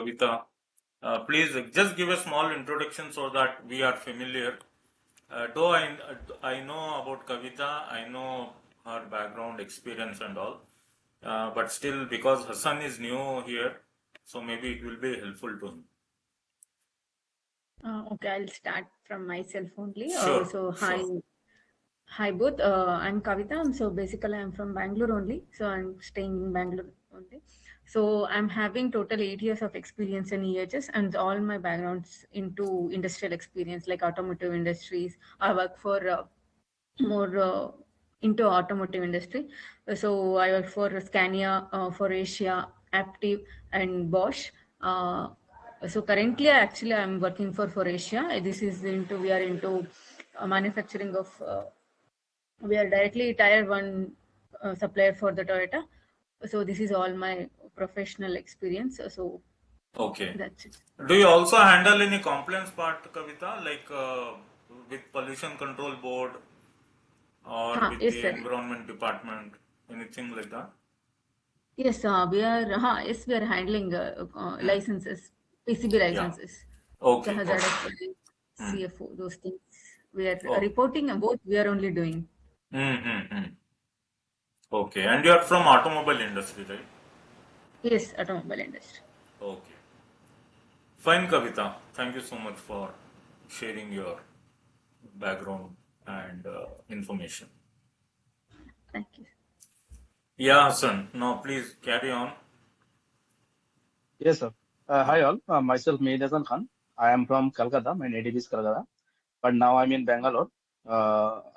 Kavita. Please just give a small introduction so that we are familiar. Though I know about Kavita, I know her background, experience, and all. But still, because Hassan is new here, so maybe it will be helpful to him. Okay, I'll start from myself only. Sure. Hi, Sure. hi both. I'm Kavita. So basically, I'm from Bangalore only. So I'm staying in Bangalore only. So I'm having total 8 years of experience in EHS, and all my backgrounds into industrial experience like automotive industries. I work for more into automotive industry. So I work for Scania, for Asia, Aptiv, and Bosch. Uh, so currently, actually, I'm working for Asia. This is into we are into manufacturing of. We are directly tier one supplier for the Toyota. So this is all my professional experience. So Okay. that's it. Do you also handle any compliance part, Kavita, like with pollution control board or with Yes, the sir. environment department, anything like that? Yes, yes, we are handling Hmm. licenses, PCB Yeah. licenses, the Okay. Got hazardous it. waste, Hmm. CFO, those things. We are Oh. reporting both. We are only doing. Mm-hmm. Okay. And you are from automobile industry, right? Yes, automobile industry. Okay. Fine, Kavita. Thank you so much for sharing your background and information. Thank you. Yeah, Hassan. Now, please carry on. Yes, sir. Yeah. Hi all. Myself Meid Hasan Khan. I am from Calcutta. My native is Calcutta, but now I'm in Bangalore.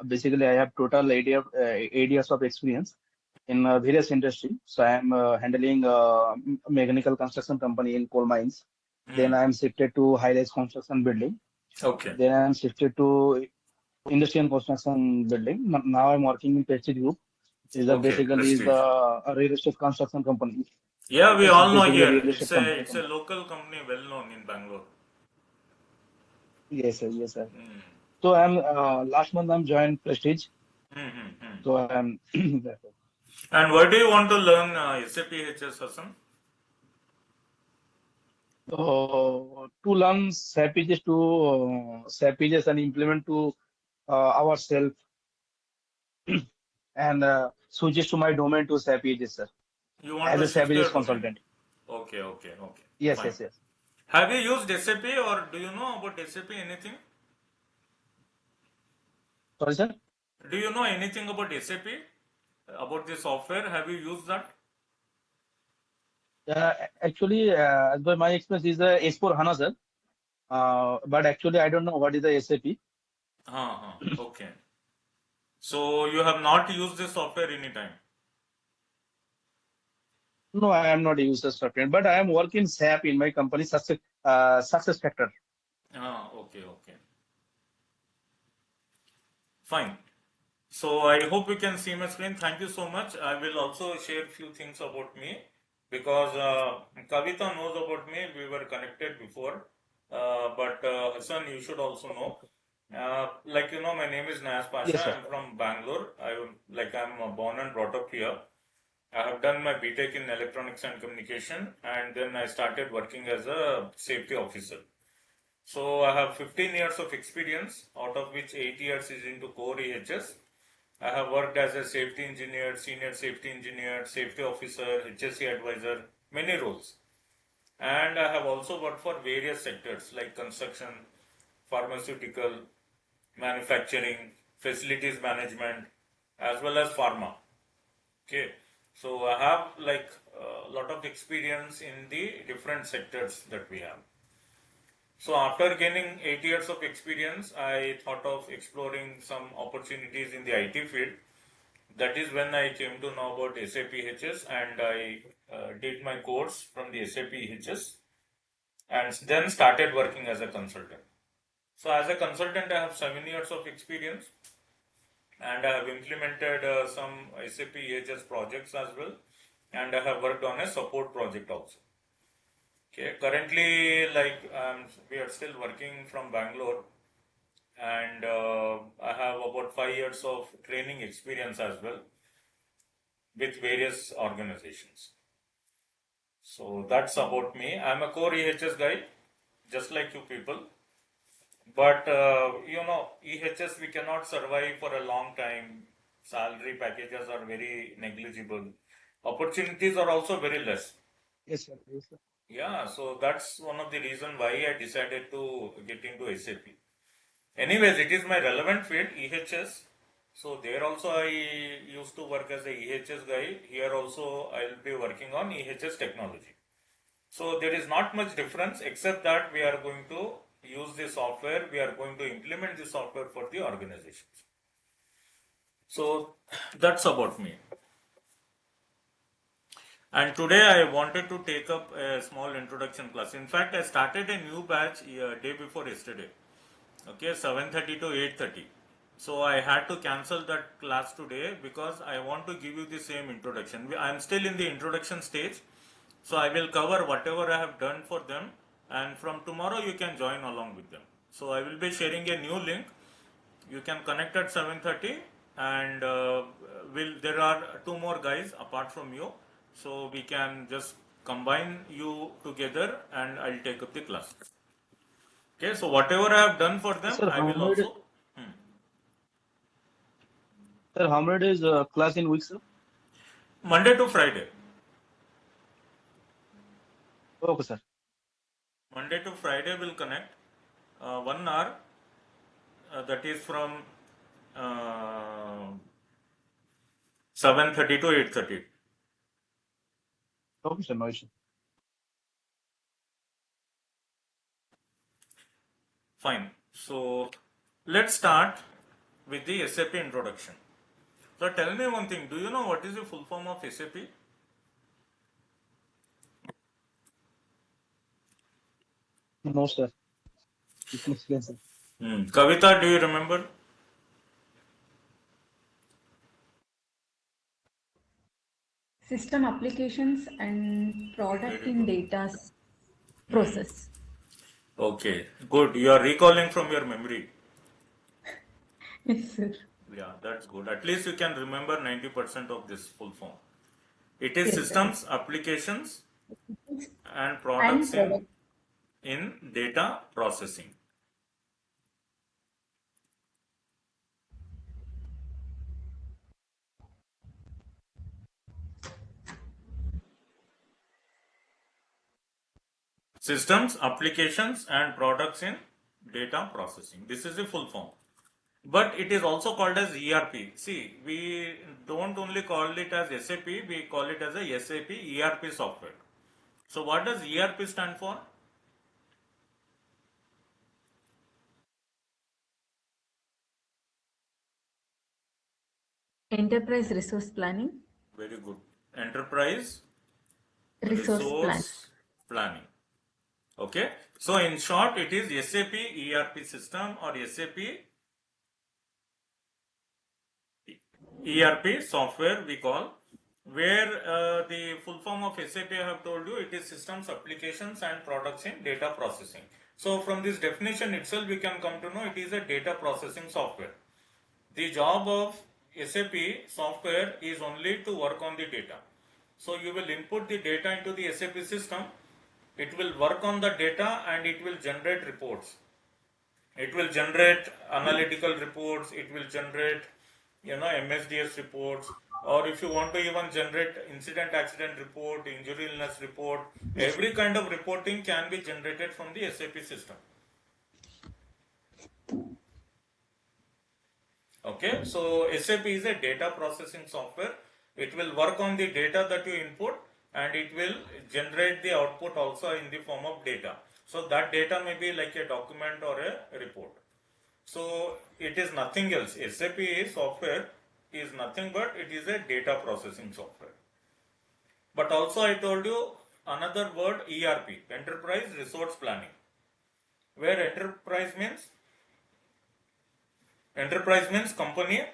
Basically, I have total 8 years of experience in various industry. So I am handling mechanical construction company in coal mines. Then Hmm. I am shifted to high-rise construction building. Okay. Then I am shifted to industrial construction building. Now I'm working in Prestige Group. Is a Okay. basically is Prestige. a real estate construction company. Yeah, we It's all know basically a here. real estate It's a company. it's a local company, well known in Bangalore. Yes, sir. Yes, sir. Hmm. So I'm last month I'm joined Prestige. Hmm. So I'm And why do you want to learn SAP EHS, Hassan? to learn SAP pages and implement to ourselves and switches to my domain to SAP pages, sir, You want as to a SAP shift pages your domain. consultant. Okay. Yes, Fine. yes, yes. Have you used SAP or do you know about SAP anything? Sorry, sir. Do you know anything about SAP? About the software? Have you used that? Actually, as per my experience is a S4 HANA, sir. But actually, I don't know what is the SAP. Okay. So you have not used this software anytime. No, I am not a user software, but I am working SAP in my company success factor. Okay. Fine. So I hope you can see my screen. Thank you so much. I will also share a few things about me because Kavita knows about me. We were connected before, but Hassan, you should also know. Like you know, my name is Naz Pasha. Yes, sir. I'm from Bangalore. I'm born and brought up here. I have done my BTech in electronics and communication, and then I started working as a safety officer. So I have 15 years of experience, out of which 8 years is into core EHS. I have worked as a safety engineer, senior safety engineer, safety officer, HSC advisor, many roles. And I have also worked for various sectors like construction, pharmaceutical, manufacturing, facilities management, as well as pharma. Okay, so I have like a lot of experience in the different sectors that we have. So after gaining 8 years of experience, I thought of exploring some opportunities in the IT field. That is when I came to know about SAP EHS and I did my course from the SAP EHS and then started working as a consultant. So as a consultant, I have 7 years of experience and I have implemented some SAP EHS projects as well, and I have worked on a support project also. Okay, currently, we are still working from Bangalore, and I have about 5 years of training experience as well with various organizations. So that's about me. I'm a core EHS guy, just like you people. But EHS we cannot survive for a long time. Salary packages are very negligible. Opportunities are also very less. Yes, sir. Yes, sir. Yeah, so that's one of the reasons why I decided to get into SAP. Anyways, it is my relevant field, EHS. So there also I used to work as a EHS guy. Here also I will be working on EHS technology. So there is not much difference except that we are going to use the software, we are going to implement the software for the organizations. So that's about me. And today I wanted to take up a small introduction class. In fact, I started a new batch day before yesterday. Okay, 7:30 to 8:30. So I had to cancel that class today because I want to give you the same introduction. I am still in the introduction stage. So I will cover whatever I have done for them, and from tomorrow you can join along with them. So I will be sharing a new link. You can connect at 7:30, and there are two more guys apart from you. So we can just combine you together, and I'll take up the class. Okay, so whatever I have done for them, Sir, I will also. how many days class in week, sir? Monday to Friday. Okay, sir. Monday to Friday will connect 1 hour. That is from 7:30 to 8:30. Okay, sir. No issue. Fine. So let's start with the SAP introduction. So tell me one thing. Do you know what is the full form of SAP? No, sir. You can explain, sir. Kavita, do you remember? System applications and product Very in good. data process. Okay, good. You are recalling from your memory. Yes, sir. Yeah, that's good. At least you can remember 90% of this full form. It is Yes, sir. systems, applications, and And products product. in data processing. Systems, applications, and products in data processing. This is the full form. But it is also called as ERP. See, we don't only call it as SAP, we call it as a SAP ERP software. So what does ERP stand for? Enterprise resource planning. Very good. Enterprise Resource plan. resource planning. Okay. So in short, it is SAP ERP system or SAP ERP software we call, where the full form of SAP I have told you, it is systems, applications and products in data processing. So from this definition itself we can come to know it is a data processing software. The job of SAP software is only to work on the data. So you will input the data into the SAP system, it will work on the data and it will generate reports. It will generate analytical reports, it will generate MSDS reports, or if you want to even generate incident accident report, injury illness report, every kind of reporting can be generated from the SAP system. Okay, so SAP is a data processing software. It will work on the data that you input and it will generate the output also in the form of data. So that data may be like a document or a report. So it is nothing else. SAP software is nothing but it is a data processing software. But also I told you another word, ERP, enterprise resource planning, where enterprise means company,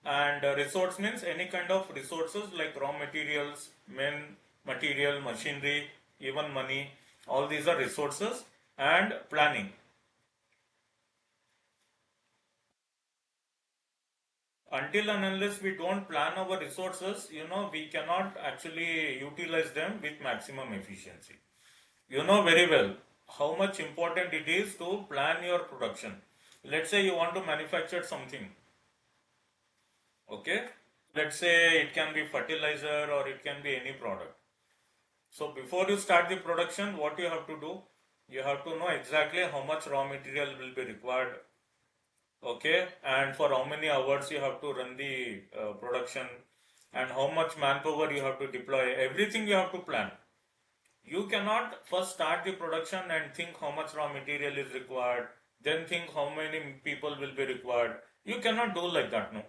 and resource means any kind of resources like raw materials, material, machinery, even money. All these are resources. And planning. until and unless we don't plan our resources, we cannot actually utilize them with maximum efficiency. You know very well how much important it is to plan your production. Let's say you want to manufacture something, okay? Let's say it can be fertilizer or it can be any product. So before you start the production, what you have to do? You have to know exactly how much raw material will be required, okay, and for how many hours you have to run the production, and how much manpower you have to deploy. Everything you have to plan. You cannot first start the production and think how much raw material is required, then think how many people will be required. You cannot do like that, no.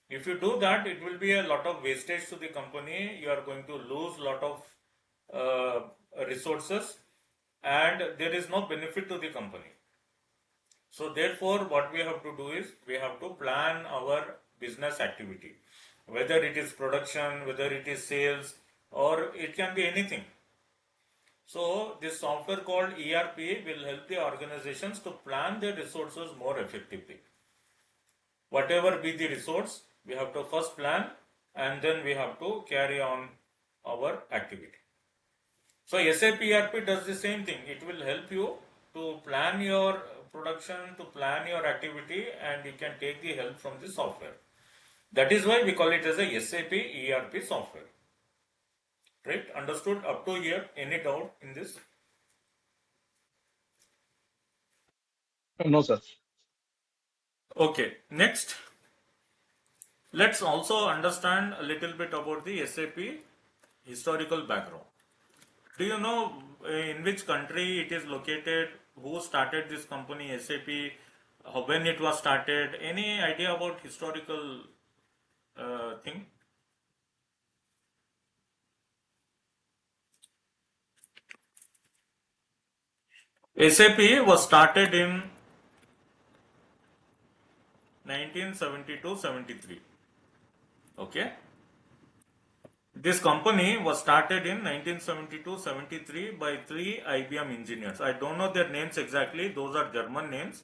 If you do that, it will be a lot of wastage to the company. You are going to lose a lot of resources, and there is no benefit to the company. So therefore, what we have to do is we have to plan our business activity, whether it is production, whether it is sales, or it can be anything. So this software called ERP will help the organizations to plan their resources more effectively. Whatever be the resource, we have to first plan and then we have to carry on our activity. So SAP ERP does the same thing. It will help you to plan your production, to plan your activity, and you can take the help from the software. That is why we call it as a SAP ERP software. Right? Understood up to here? Any doubt in this? No, sir. Okay, next. Let's also understand a little bit about the SAP historical background. Do you know in which country it is located? Who started this company SAP? When it was started? Any idea about historical thing? SAP was started in 1972-73. Okay. This company was started in 1972-73 by 3 IBM engineers. I don't know their names exactly. Those are German names.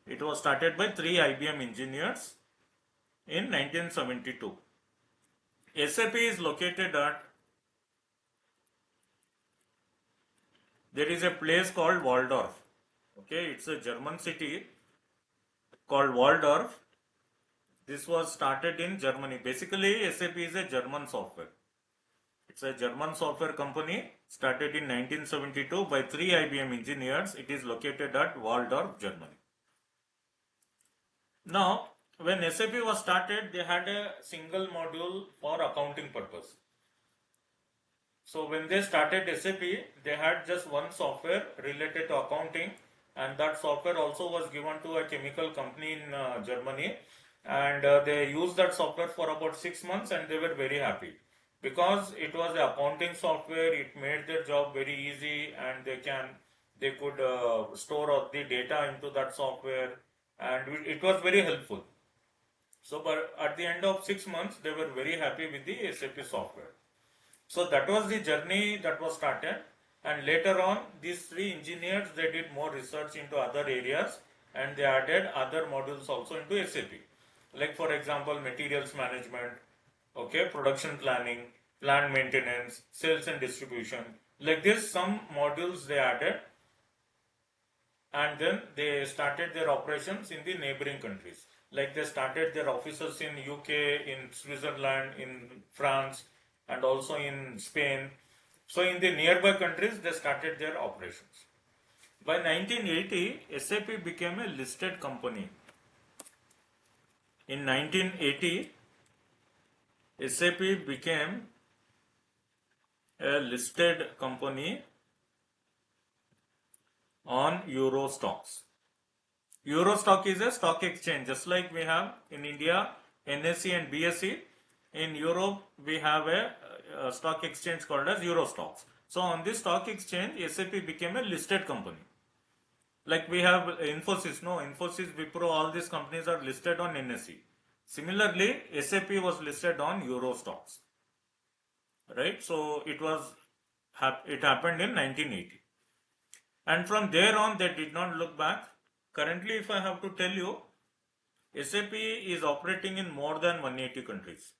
It was started by 3 IBM engineers in 1972. SAP is located at, there is a place called Waldorf. Okay, it's a German city called Waldorf. This was started in Germany. Basically, SAP is a German software. It's a German software company started in 1972 by 3 IBM engineers. It is located at Waldorf, Germany. Now, when SAP was started, they had a single module for accounting purpose. So when they started SAP, they had just one software related to accounting, and that software also was given to a chemical company in Germany, and they used that software for about 6 months and they were very happy because it was the accounting software. It made their job very easy, and they could store all the data into that software, and it was very helpful. So but at the end of 6 months, they were very happy with the SAP software. So that was the journey that was started, and later on these 3 engineers, they did more research into other areas and they added other modules also into SAP, like for example materials management, okay, production planning, plant maintenance, sales and distribution. Like this, some modules they added, and then they started their operations in the neighboring countries. Like they started their offices in UK, in Switzerland, in France, and also in Spain. So in the nearby countries, they started their operations. By 1980, SAP became a listed company. In 1980, SAP became a listed company on Euro stocks. Eurostock is a stock exchange, just like we have in India NSE and BSE. In Europe, we have a stock exchange called as Eurostox. So on this stock exchange, SAP became a listed company. Like we have Infosys, no, Infosys, Wipro, all these companies are listed on NSE. Similarly, SAP was listed on Eurostox. Right? So it happened in 1980. And from there on, they did not look back. Currently, if I have to tell you, SAP is operating in more than 180 countries.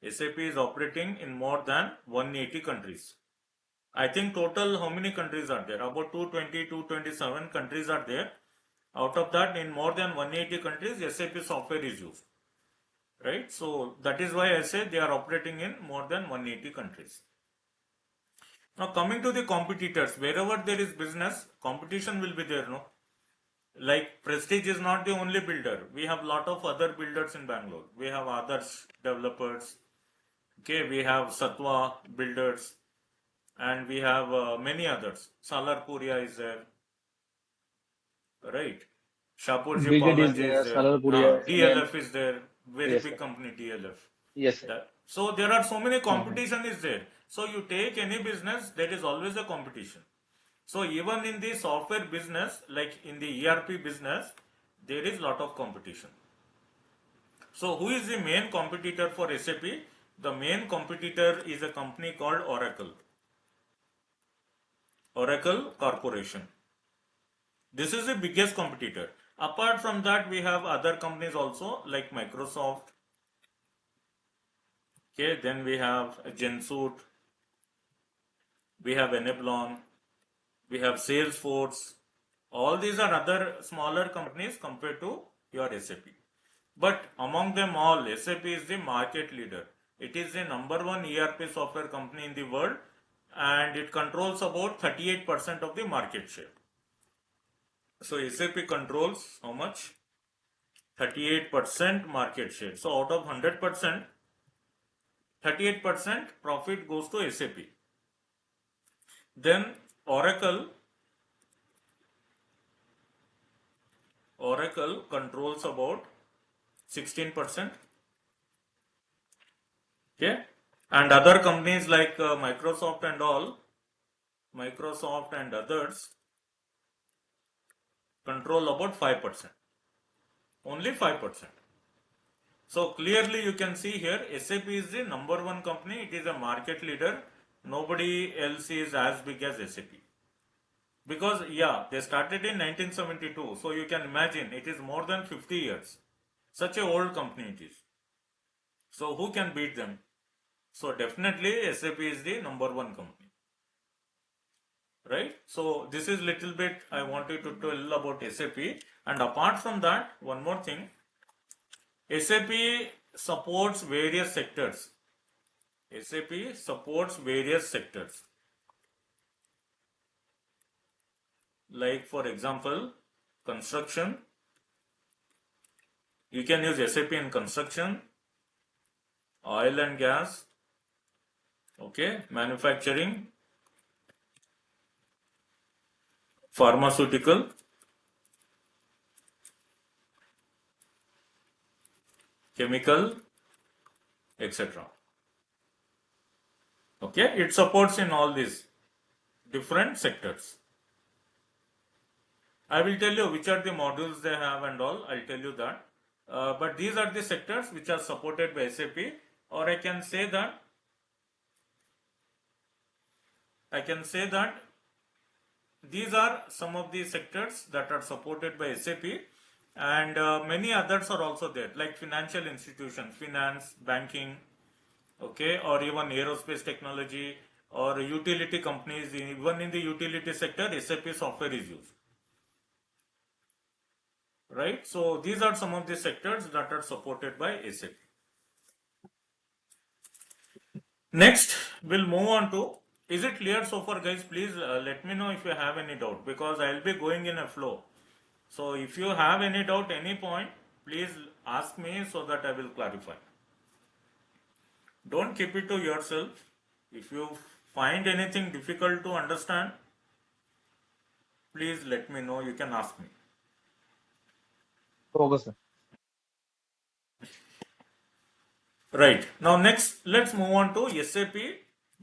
SAP is operating in more than 180 countries. I think total how many countries are there? About 220, 227 countries are there. Out of that, in more than 180 countries, SAP software is used. Right? So that is why I say they are operating in more than 180 countries. Now coming to the competitors, wherever there is business, competition will be there, no? Like Prestige is not the only builder. We have lot of other builders in Bangalore. We have others developers. Okay, we have Satwa builders, and we have many others. Salarpuria is there, right? Shapurji Brigade is Palaji is there, there. Salarpuria, and DLF is there. Very yes, big sir. company DLF. Yes, sir. So there are so many Mhm. competition is there. So you take any business, there is always a competition. So even in the software business, like in the ERP business, there is lot of competition. So who is the main competitor for SAP? The main competitor is a company called Oracle. Oracle Corporation. This is the biggest competitor. Apart from that, we have other companies also like Microsoft. Okay, then we have Gensuit, we have Enablon, we have Salesforce. All these are other smaller companies compared to your SAP. But among them all, SAP is the market leader. It is the #1 ERP software company in the world, and it controls about 38% of the market share. So SAP controls how much? 38% market share. So out of 100%, 38% profit goes to SAP. Then Oracle controls about 16%. Okay, and other companies like Microsoft and others control about 5%. Only 5%. So clearly you can see here SAP is the #1 company. It is a market leader. Nobody else is as big as SAP. Because yeah, they started in 1972. So you can imagine it is more than 50 years. Such a old company it is. So who can beat them? So definitely SAP is the #1 company. Right? So this is little bit I wanted to tell about SAP. And apart from that, one more thing. SAP supports various sectors. SAP supports various sectors. Like for example, construction. You can use SAP in construction, oil and gas, okay, manufacturing, pharmaceutical, chemical, etc. Okay, it supports in all these different sectors. I will tell you which are the modules they have and all. I'll tell you that. But these are the sectors which are supported by SAP, or I can say that these are some of the sectors that are supported by SAP, and many others are also there, like financial institutions, finance, banking, okay, or even aerospace technology or utility companies. Even in the utility sector, SAP software is used. Right? So these are some of the sectors that are supported by SAP. Next, we'll move on to, is it clear so far guys? Please let me know if you have any doubt, because I'll be going in a flow. So if you have any doubt, any point, please ask me so that I will clarify. Don't keep it to yourself. If you find anything difficult to understand, please let me know. You can ask me. Okay, sir. Right. Now next, let's move on to SAP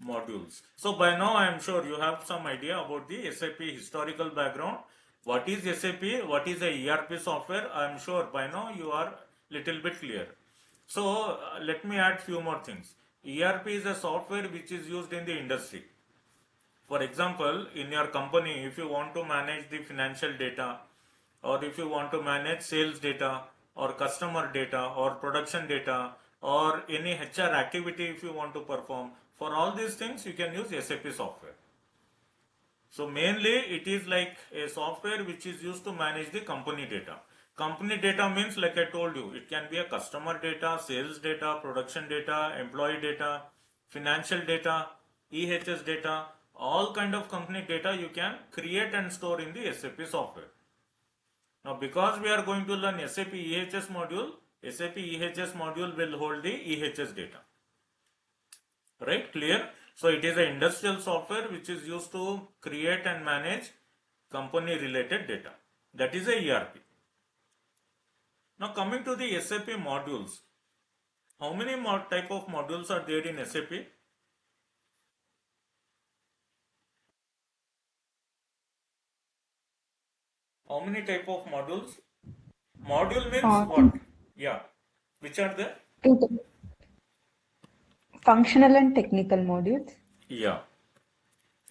modules. So by now I am sure you have some idea about the SAP historical background. What is SAP? What is a ERP software? I am sure by now you are little bit clear. So let me add few more things. ERP is a software which is used in the industry. For example, in your company, if you want to manage the financial data, or if you want to manage sales data or customer data or production data or any HR activity if you want to perform, for all these things you can use SAP software. So mainly it is like a software which is used to manage the company data. Company data means, like I told you, it can be a customer data, sales data, production data, employee data, financial data, EHS data, all kind of company data you can create and store in the SAP software. Now because we are going to learn SAP EHS module, SAP EHS module will hold the EHS data. Right, clear? So it is an industrial software which is used to create and manage company related data. That is a ERP. Now coming to the SAP modules, how many type of modules are there in SAP? How many type of modules? Module means what? Yeah. Which are there? Functional and technical modules. Yeah.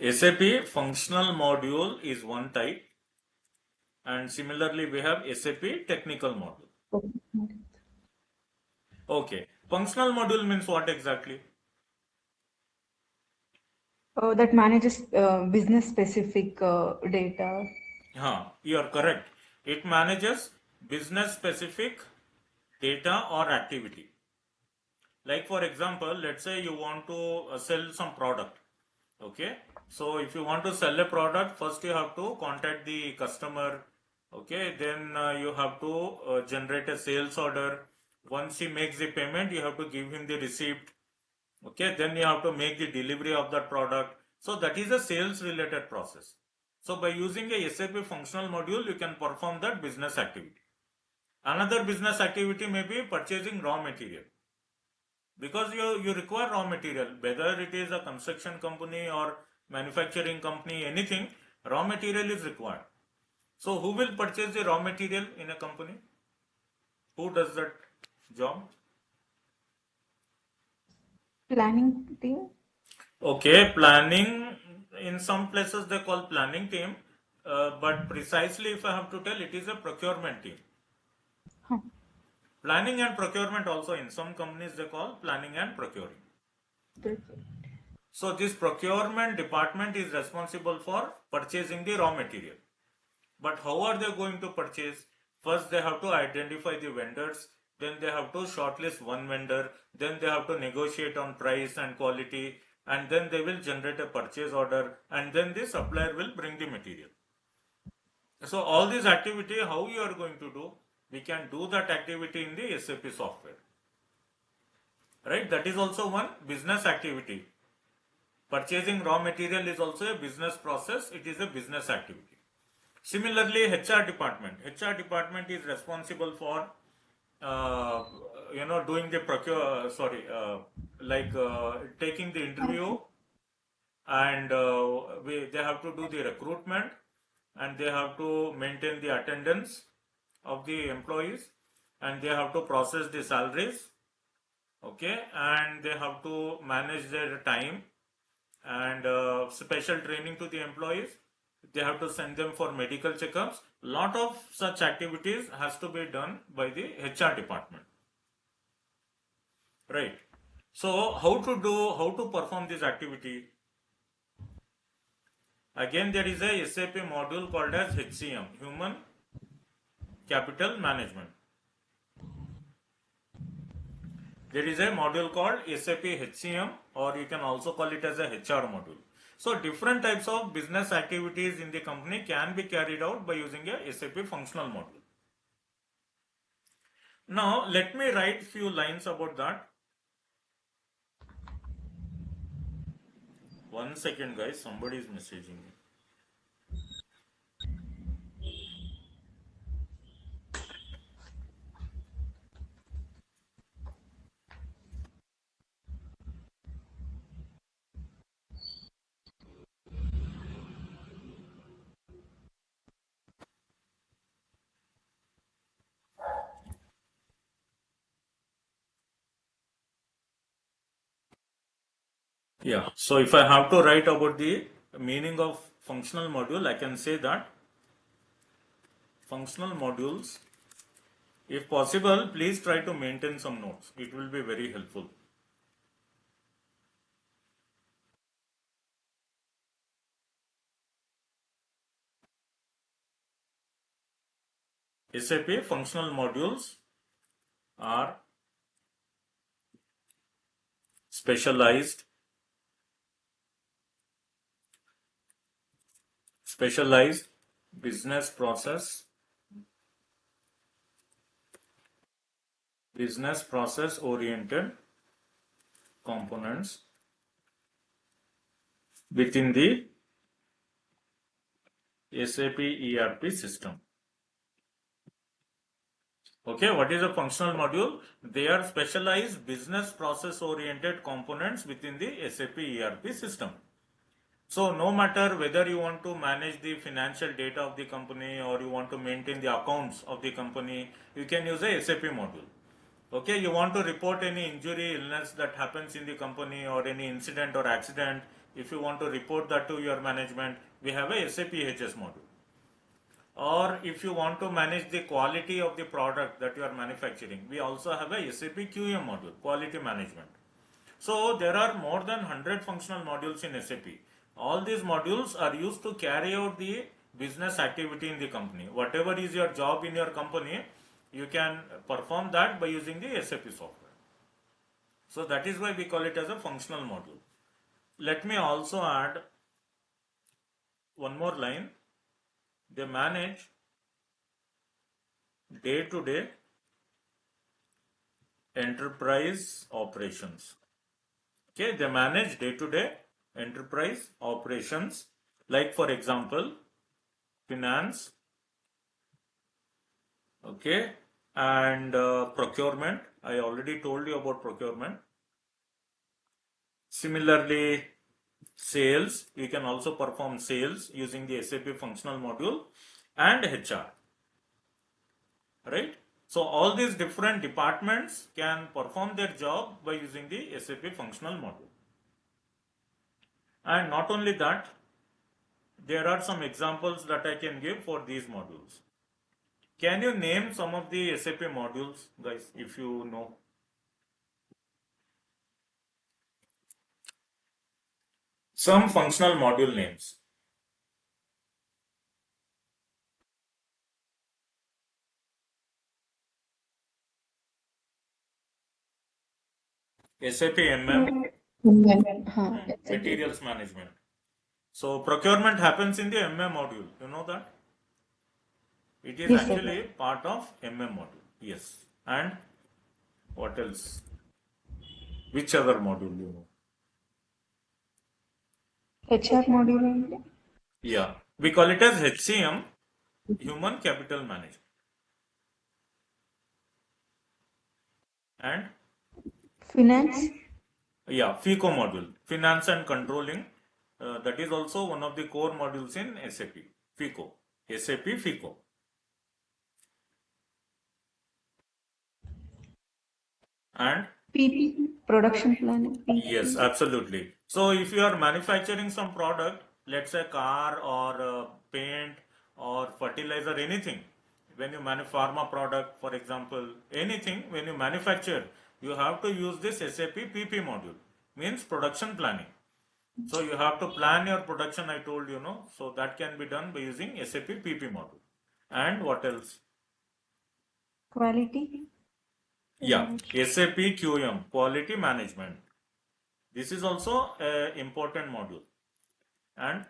SAP functional module is one type, and similarly we have SAP technical module. Okay. Functional module means what exactly? That manages business specific data. You are correct. It manages business specific data or activity. Like for example, let's say you want to sell some product. Okay. So if you want to sell a product, first you have to contact the customer. Okay. Then you have to generate a sales order. Once he makes the payment, you have to give him the receipt. Okay. Then you have to make the delivery of that product. So that is a sales related process. So by using a SAP functional module, you can perform that business activity. Another business activity may be purchasing raw material. Because you require raw material, whether it is a construction company or manufacturing company, anything, raw material is required. So who will purchase the raw material in a company? Who does that job? Planning team. Okay, planning, in some places they call planning team, but precisely if I have to tell, it is a procurement team. Planning and procurement also, in some companies they call planning and procuring. So this procurement department is responsible for purchasing the raw material. But how are they going to purchase? First they have to identify the vendors, then they have to shortlist one vendor, then they have to negotiate on price and quality, and then they will generate a purchase order, and then the supplier will bring the material. So all this activity, how you are going to do? We can do that activity in the SAP software. Right? That is also one business activity. Purchasing raw material is also a business process. It is a business activity. Similarly, HR department. HR department is responsible for doing the taking the interview, and they have to do the recruitment, and they have to maintain the attendance of the employees, and they have to process the salaries. Okay, and they have to manage their time, and special training to the employees. They have to send them for medical checkups. Lot of such activities has to be done by the HR department. Right. So how to perform this activity? Again, there is a SAP module called as HCM, Human Capital Management. There is a module called SAP HCM, or you can also call it as a HR module. So different types of business activities in the company can be carried out by using a SAP functional module. Now let me write few lines about that. One second guys, somebody is messaging me. Yeah, so if I have to write about the meaning of functional module, I can say that functional modules. If possible, please try to maintain some notes. It will be very helpful. SAP functional modules are specialized business process oriented components within the SAP ERP system. Okay, what is a functional module? They are specialized business process oriented components within the SAP ERP system. So no matter whether you want to manage the financial data of the company or you want to maintain the accounts of the company, you can use a SAP module. Okay, you want to report any injury, illness that happens in the company or any incident or accident, if you want to report that to your management, we have a SAP EHS module. Or if you want to manage the quality of the product that you are manufacturing, we also have a SAP QM module, quality management. So there are more than 100 functional modules in SAP. All these modules are used to carry out the business activity in the company. Whatever is your job in your company, you can perform that by using the SAP software. So that is why we call it as a functional module. Let me also add one more line. They manage day-to-day enterprise operations. Okay, they manage day-to-day enterprise operations, like for example, finance, okay, and procurement. I already told you about procurement. Similarly, sales, you can also perform sales using the SAP functional module, and HR, right? So all these different departments can perform their job by using the SAP functional module. And not only that, there are some examples that I can give for these modules. Can you name some of the SAP modules, guys, if you know? Some functional module names. SAP MM, materials management. So procurement happens in the MM module. You know that? It is Yes, sir. actually part of MM module. Yes. And what else? Which other module you know? HR module అంటే Yeah. We call it as HCM, Human Capital Management. And finance. yeah, FICO module, Finance and Controlling. That is also one of the core modules in SAP, FICO, SAP FICO. And PP, production planning. PP. yes, absolutely. So if you are manufacturing some product, let's say car or paint or fertilizer, anything, when you manufacture pharma product, for example, anything, when you manufacture, you have to use this SAP PP module, means production planning. So you have to plan your production, I told you, no? So that can be done by using SAP PP module. And what else? Quality. Yeah, SAP QM, quality management. This is also an important module. And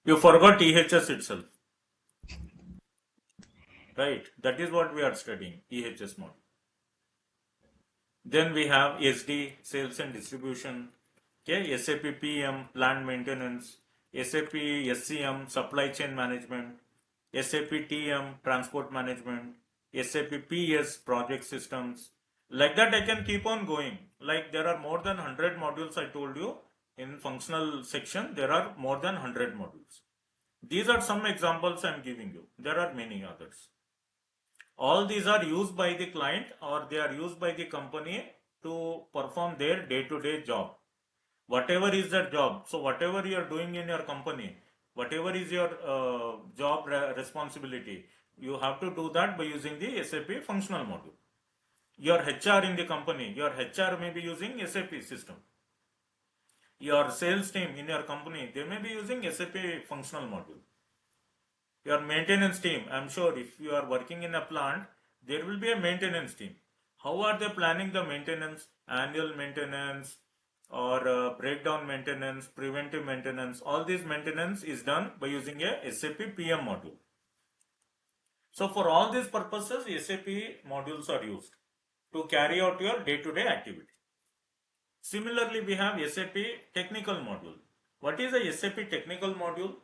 you forgot EHS itself. Right, that is what we are studying, EHS module. Then we have SD, sales and distribution. Okay, SAP PM, plant maintenance. SAP SCM, supply chain management. SAP TM, transport management. SAP PS, project systems. Like that I can keep on going. Like there are more than 100 modules I told you. In functional section, there are more than 100 modules. These are some examples I am giving you. There are many others. All these are used by the client or they are used by the company to perform their day-to-day job. Whatever is their job. So whatever you are doing in your company, Whatever is your job responsibility, you have to do that by using the SAP functional module. Your HR in the company, your HR may be using SAP system. Your sales team in your company, they may be using SAP functional module. Your maintenance team, I'm sure if you are working in a plant, there will be a maintenance team. How are they planning the maintenance, annual maintenance or breakdown maintenance, preventive maintenance? All this maintenance is done by using a SAP PM module. So for all these purposes, SAP modules are used to carry out your day-to-day activity. Similarly, we have SAP technical module. What is a SAP technical module?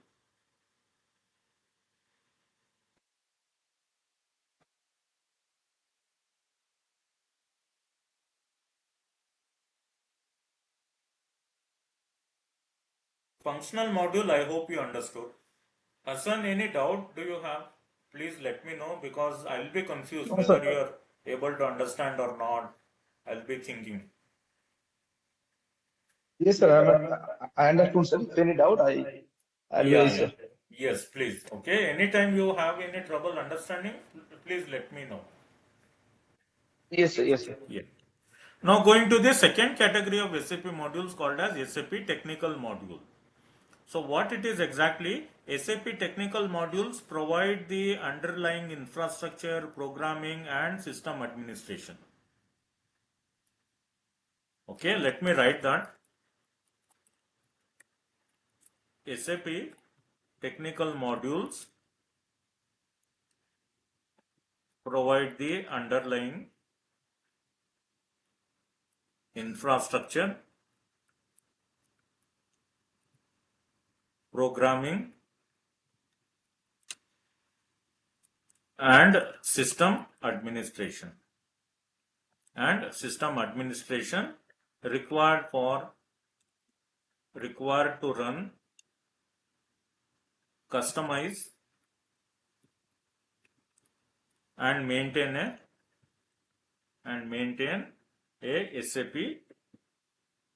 Functional module, I hope you understood. Hassan, any doubt do you have? Please let me know, because I'll be confused No, whether sir. you are able to understand or not. I'll be thinking. Yes, sir. I understood, sir. If any doubt, I'll be Yeah, raised, yeah. sir. Yes, please. Okay. Anytime you have any trouble understanding, please let me know. Yes, sir. Yes, sir. Yeah. Now going to the second category of SAP modules called as SAP technical module. So what it is exactly? SAP technical modules provide the underlying infrastructure, programming and system administration. Okay, let me write that. SAP technical modules provide the underlying infrastructure, programming and system administration. And system administration required to run, customize and maintain a SAP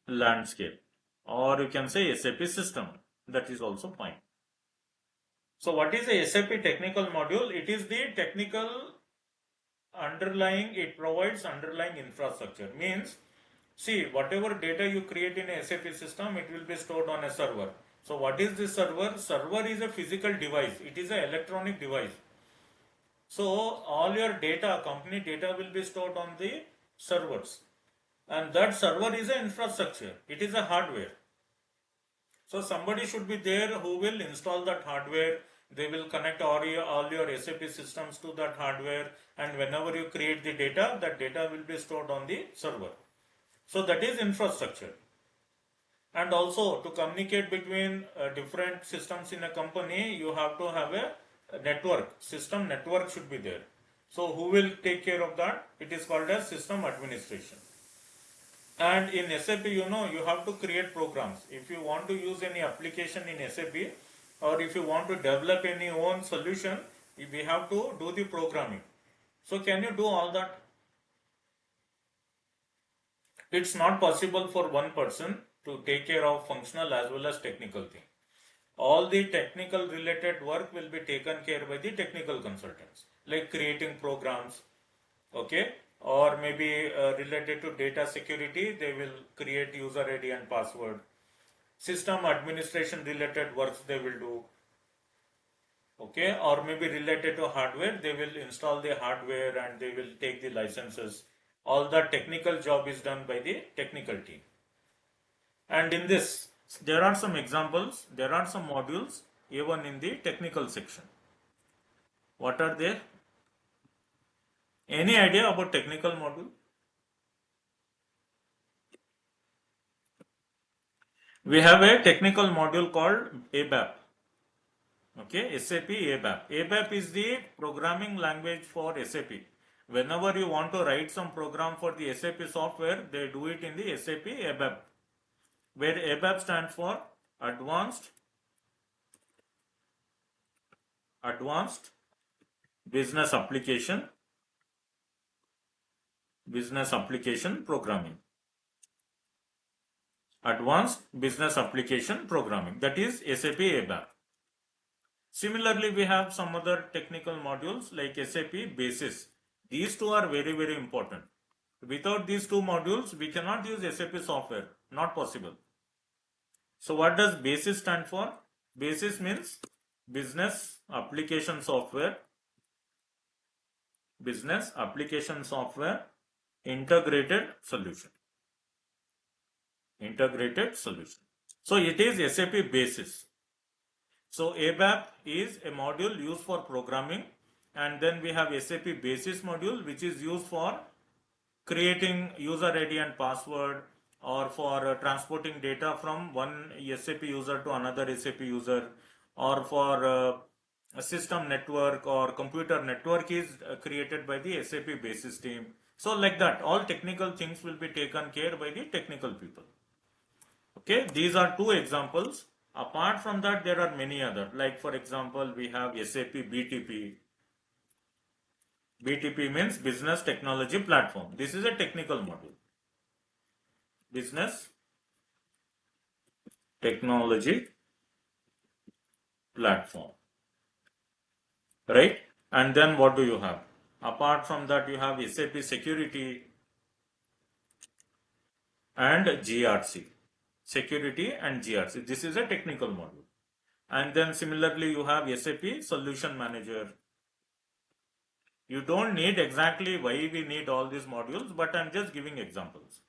landscape, or you can say SAP system. That is also fine. So what is a SAP technical module? It is the technical underlying, it provides underlying infrastructure. Means, see, whatever data you create in a SAP system, it will be stored on a server. So what is this server? Server is a physical device. It is an electronic device. So all your data, company data, will be stored on the servers. And that server is an infrastructure. It is a hardware. So somebody should be there who will install that hardware. They will connect all your SAP systems to that hardware, and whenever you create the data, that data will be stored on the server. So that is infrastructure. And also, to communicate between different systems in a company, you have to have a network. System network should be there. So who will take care of that? It is called as system administration. And in SAP, you have to create programs. If you want to use any application in SAP, or if you want to develop any own solution, we have to do the programming. So can you do all that? It's not possible for one person to take care of functional as well as technical thing. All the technical related work will be taken care by the technical consultants, like creating programs, okay, or maybe related to data security, they will create user ID and password. System administration related works they will do, okay, or maybe related to hardware, they will install the hardware and they will take the licenses. All the technical job is done by the technical team. And in this, there are some examples, there are some modules even in the technical section. What are they? Any idea about technical module? We have a technical module called ABAP. Okay, SAP ABAP. ABAP is the programming language for SAP. Whenever you want to write some program for the SAP software, they do it in the SAP ABAP, where ABAP stands for Advanced Business Application Programming. Advanced Business Application Programming. That is SAP ABAP. Similarly, we have some other technical modules like SAP Basis. These two are very, very important. Without these two modules, we cannot use SAP software. Not possible. So what does Basis stand for? Basis means Business Application Software. Business Application Software Integrated Solution. Integrated Solution. So it is SAP Basis. So ABAP is a module used for programming, and then we have SAP Basis module which is used for creating user ID and password, or for transporting data from one SAP user to another SAP user, or for a system network or computer network is created by the SAP Basis team. So like that, all technical things will be taken care by the technical people. Okay, these are two examples. Apart from that, there are many other. Like for example, we have SAP BTP. BTP means Business Technology Platform. This is a technical module. Business Technology Platform. Right? And then what do you have? Apart from that, you have SAP Security and GRC. Security and GRC. This is a technical module. And then similarly, you have SAP Solution Manager. You don't need exactly why we need all these modules, but I'm just giving examples.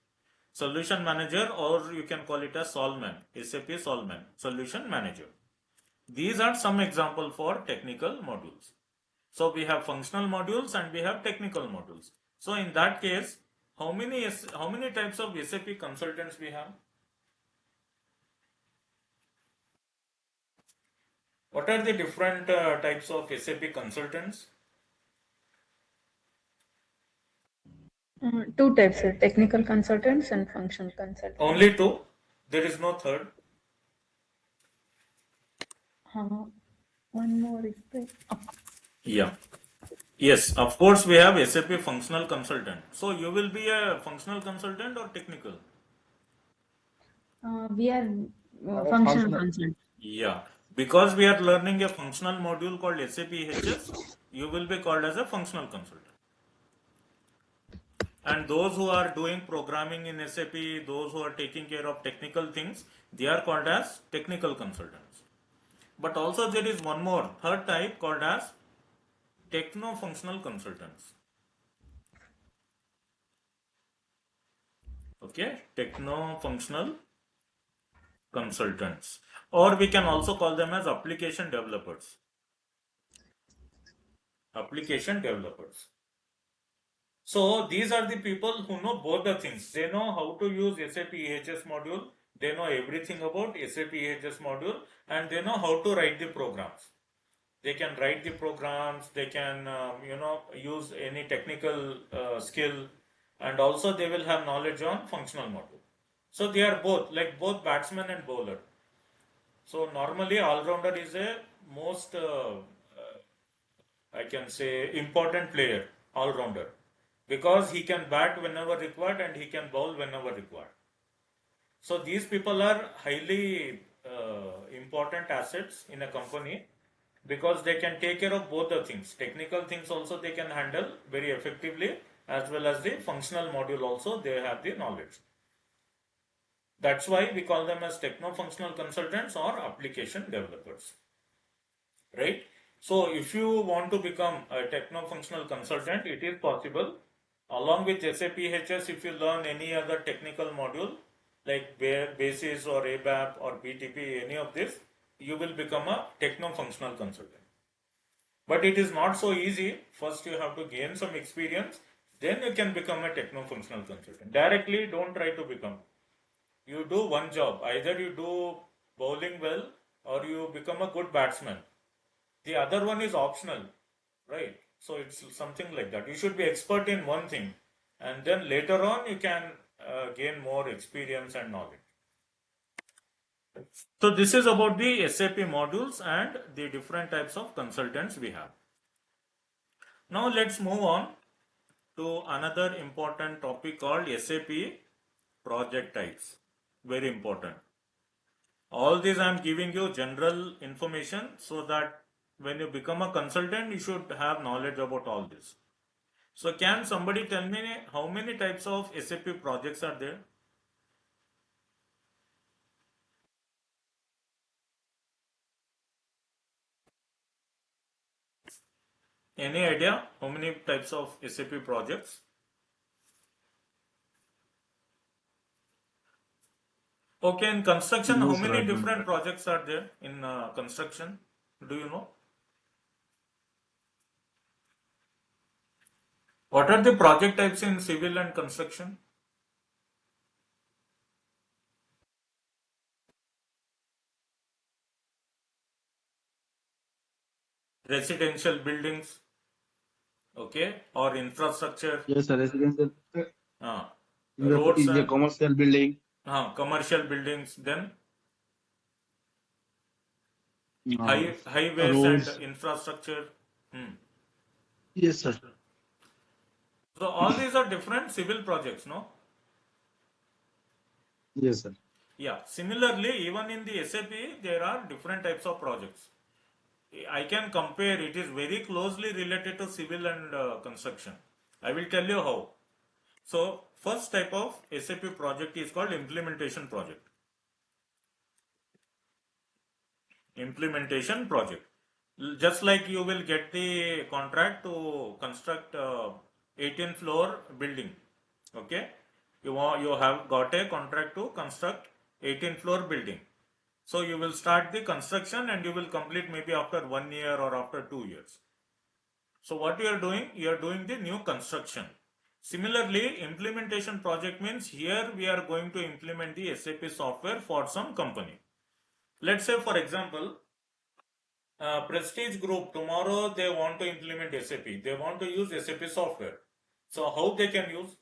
Solution Manager, or you can call it as Solman, SAP Solman, Solution Manager. These are some examples for technical modules. So we have functional modules and we have technical modules. So in that case, how many types of SAP consultants we have? What are the different types of SAP consultants? Two types, sir. Technical consultants and functional consultants. Only two? There is no third? One more is there. Yeah. Yes, of course we have SAP functional consultant. So you will be a functional consultant or technical? We are functional functional. consultant. Yeah, because we are learning a functional module called SAP EHS, you will be called as a functional consultant. And those who are doing programming in SAP, those who are taking care of technical things, they are called as technical consultants. But also there is one more, third type, called as techno-functional consultants. Okay, techno-functional consultants. Or we can also call them as application developers. Application developers. So these are the people who know both the things. They know how to use SAP EHS module. They know everything about SAP EHS module, and they know how to write the programs. They can write the programs. They can use any technical skill, and also they will have knowledge on functional module. So they are both batsman and bowler. So normally all-rounder is a most I can say important player, all-rounder, because he can bat whenever required and he can bowl whenever required. So these people are highly important assets in a company, because they can take care of both the things. Technical things also they can handle very effectively, as well as the functional module also they have the knowledge. That's why we call them as techno-functional consultants or application developers. Right? So if you want to become a techno-functional consultant, it is possible. Along with SAP EHS, if you learn any other technical module like Basis or ABAP or BTP, any of this, you will become a techno-functional consultant. But it is not so easy. First you have to gain some experience, then you can become a techno-functional consultant. Directly don't try to become. You do one job. Either you do bowling well or you become a good batsman. The other one is optional, right? So it's something like that. You should be expert in one thing, and then later on you can gain more experience and knowledge. So this is about the SAP modules and the different types of consultants we have. Now let's move on to another important topic called SAP project types. Very important. All these I am giving you general information so that when you become a consultant, you should have knowledge about all this. So can somebody tell me how many types of SAP projects are there? Any idea how many types of SAP projects? Okay, in construction, No, how sir, I many don't know different that. projects are there in construction? Do you know? What are the project types in civil and construction? Residential buildings, okay, or infrastructure, Yes, sir. Residential uh, is roads a and commercial building. commercial buildings, then Uh, highways and roads. infrastructure. Hmm. Yes, sir. So all these are different civil projects, no? Yes, sir. Yeah. Similarly, even in the SAP, there are different types of projects. I can compare. It is very closely related to civil and construction. I will tell you how. So first type of SAP project is called implementation project. Implementation project. Just like you will get the contract to construct 18 floor building. Okay. You have got a contract to construct 18 floor building. So you will start the construction and you will complete maybe after 1 year or after 2 years. So what you are doing? You are doing the new construction. Similarly, implementation project means here we are going to implement the SAP software for some company. Let's say, for example, Prestige Group, tomorrow they want to implement SAP. They want to use SAP software. So how they can use?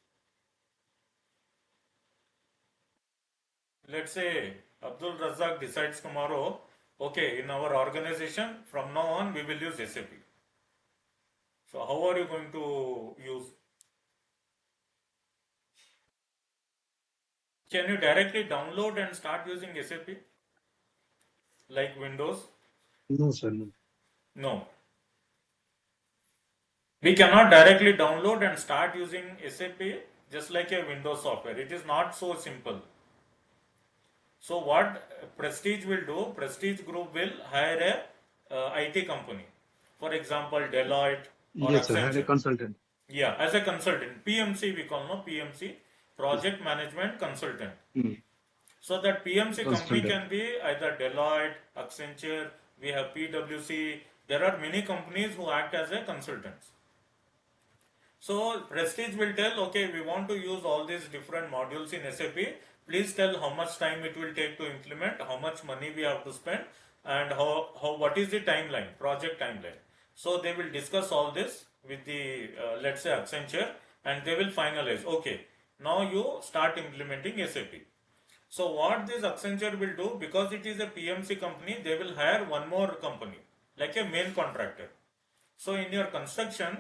Let's say Abdul Razak decides tomorrow, okay, in our organization, from now on we will use SAP. So how are you going to use? Can you directly download and start using SAP like Windows? No, sir. No. No. We cannot directly download and start using SAP just like a Windows software. It is not so simple. So what Prestige will do, Prestige Group will hire a IT company. For example, Deloitte or Yes, sir. I had a Accenture. consultant. Yeah, as a consultant. PMC we call, no, PMC, Yes. Project Management Consultant. Hmm. So that PMC company Consultant. can be either Deloitte, Accenture, we have PwC. There are many companies who act as a consultants. So Prestige will tell, okay, we want to use all these different modules in SAP. Please tell how much time it will take to implement, how much money we have to spend, and what is the timeline, project timeline. So they will discuss all this with the let's say Accenture, and they will finalize. Okay, now you start implementing SAP. So what this Accenture will do, because it is a PMC company, they will hire one more company, like a main contractor. So in your construction,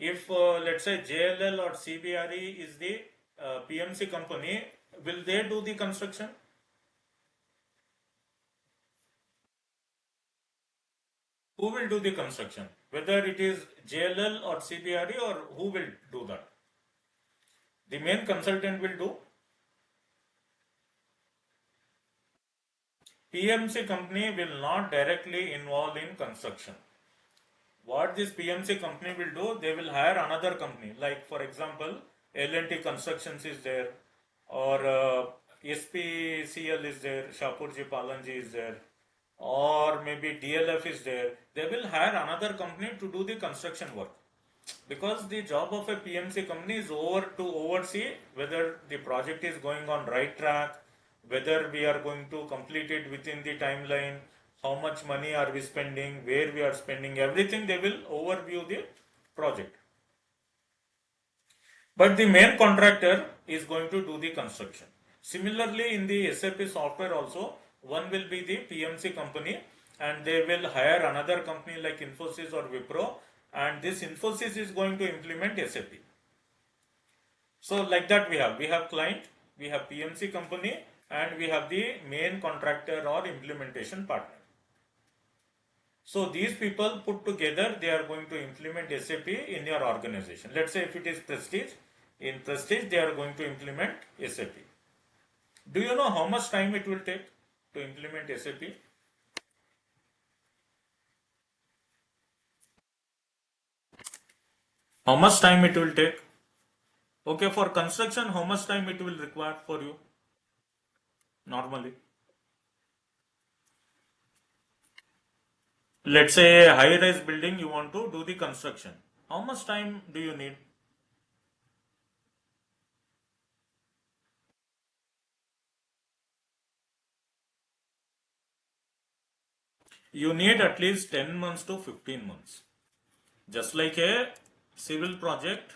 if let's say JLL or CBRE is the PMC company, will they do the construction? Who will do the construction? Whether it is JLL or CBRE, or who will do that? The main consultant will do. PMC company will not directly involve in construction. What this PMC company will do, they will hire another company. Like for example, L&T Constructions is there, or SPCL is there, Shapurji Palanji is there, or maybe DLF is there. They will hire another company to do the construction work. Because the job of a PMC company is to oversee whether the project is going on right track, whether we are going to complete it within the timeline, how much money are we spending, where we are spending, everything they will overview the project. But the main contractor is going to do the construction. Similarly, in the SAP software also, one will be the PMC company, and they will hire another company like Infosys or Wipro, and this Infosys is going to implement SAP. So like that we have client, we have PMC company, and we have the main contractor or implementation partner. So these people put together, they are going to implement SAP in your organization. Let's say if it is Prestige, in Prestige they are going to implement SAP. Do you know how much time it will take to implement SAP? How much time it will take? Okay, for construction, how much time it will require for you normally? Let's say a high-rise building, you want to do the construction. How much time do you need? You need at least 10 months to 15 months. Just like a civil project,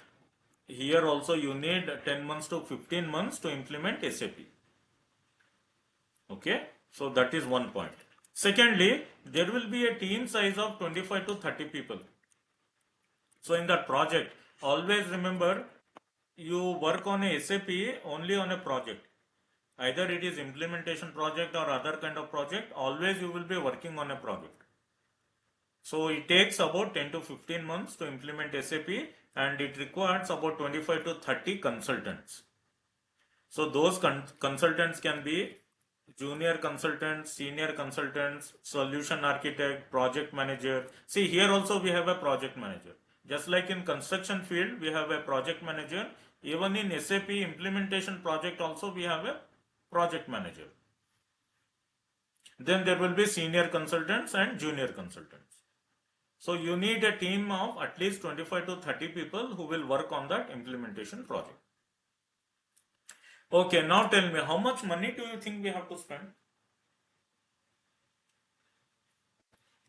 here also you need 10 months to 15 months to implement SAP. Okay, so that is one point. Secondly, there will be a team size of 25 to 30 people. So in that project, always remember, you work on a SAP only on a project. Either it is implementation project or other kind of project, always you will be working on a project. So it takes about 10 to 15 months to implement SAP, and it requires about 25 to 30 consultants. So those consultants can be junior consultants, senior consultants, solution architect, project manager. See, here also we have a project manager. Just like in construction field, we have a project manager. Even in SAP implementation project also we have a project manager. Then there will be senior consultants and junior consultants. So you need a team of at least 25 to 30 people who will work on that implementation project. Okay, now tell me, how much money do you think we have to spend?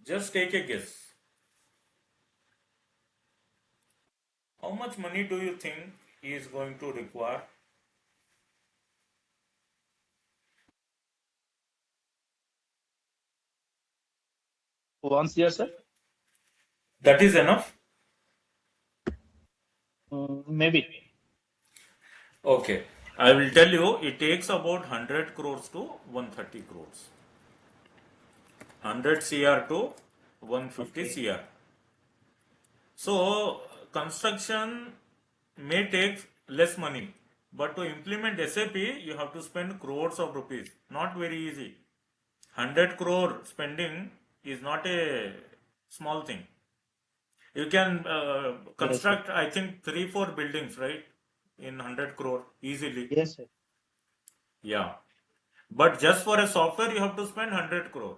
Just take a guess. How much money do you think is going to require? Once year, sir? That is enough? Maybe. Okay, I will tell you, it takes about 100 crores to 130 crores. 100 CR to 150 Okay. CR. So construction may take less money, but to implement SAP, you have to spend crores of rupees. Not very easy. 100 crore spending is not a small thing. You can Yes, sir. construct, I think, 3-4 buildings, right? In 100 crore easily. Yes, sir. Yeah. But just for a software, you have to spend 100 crore.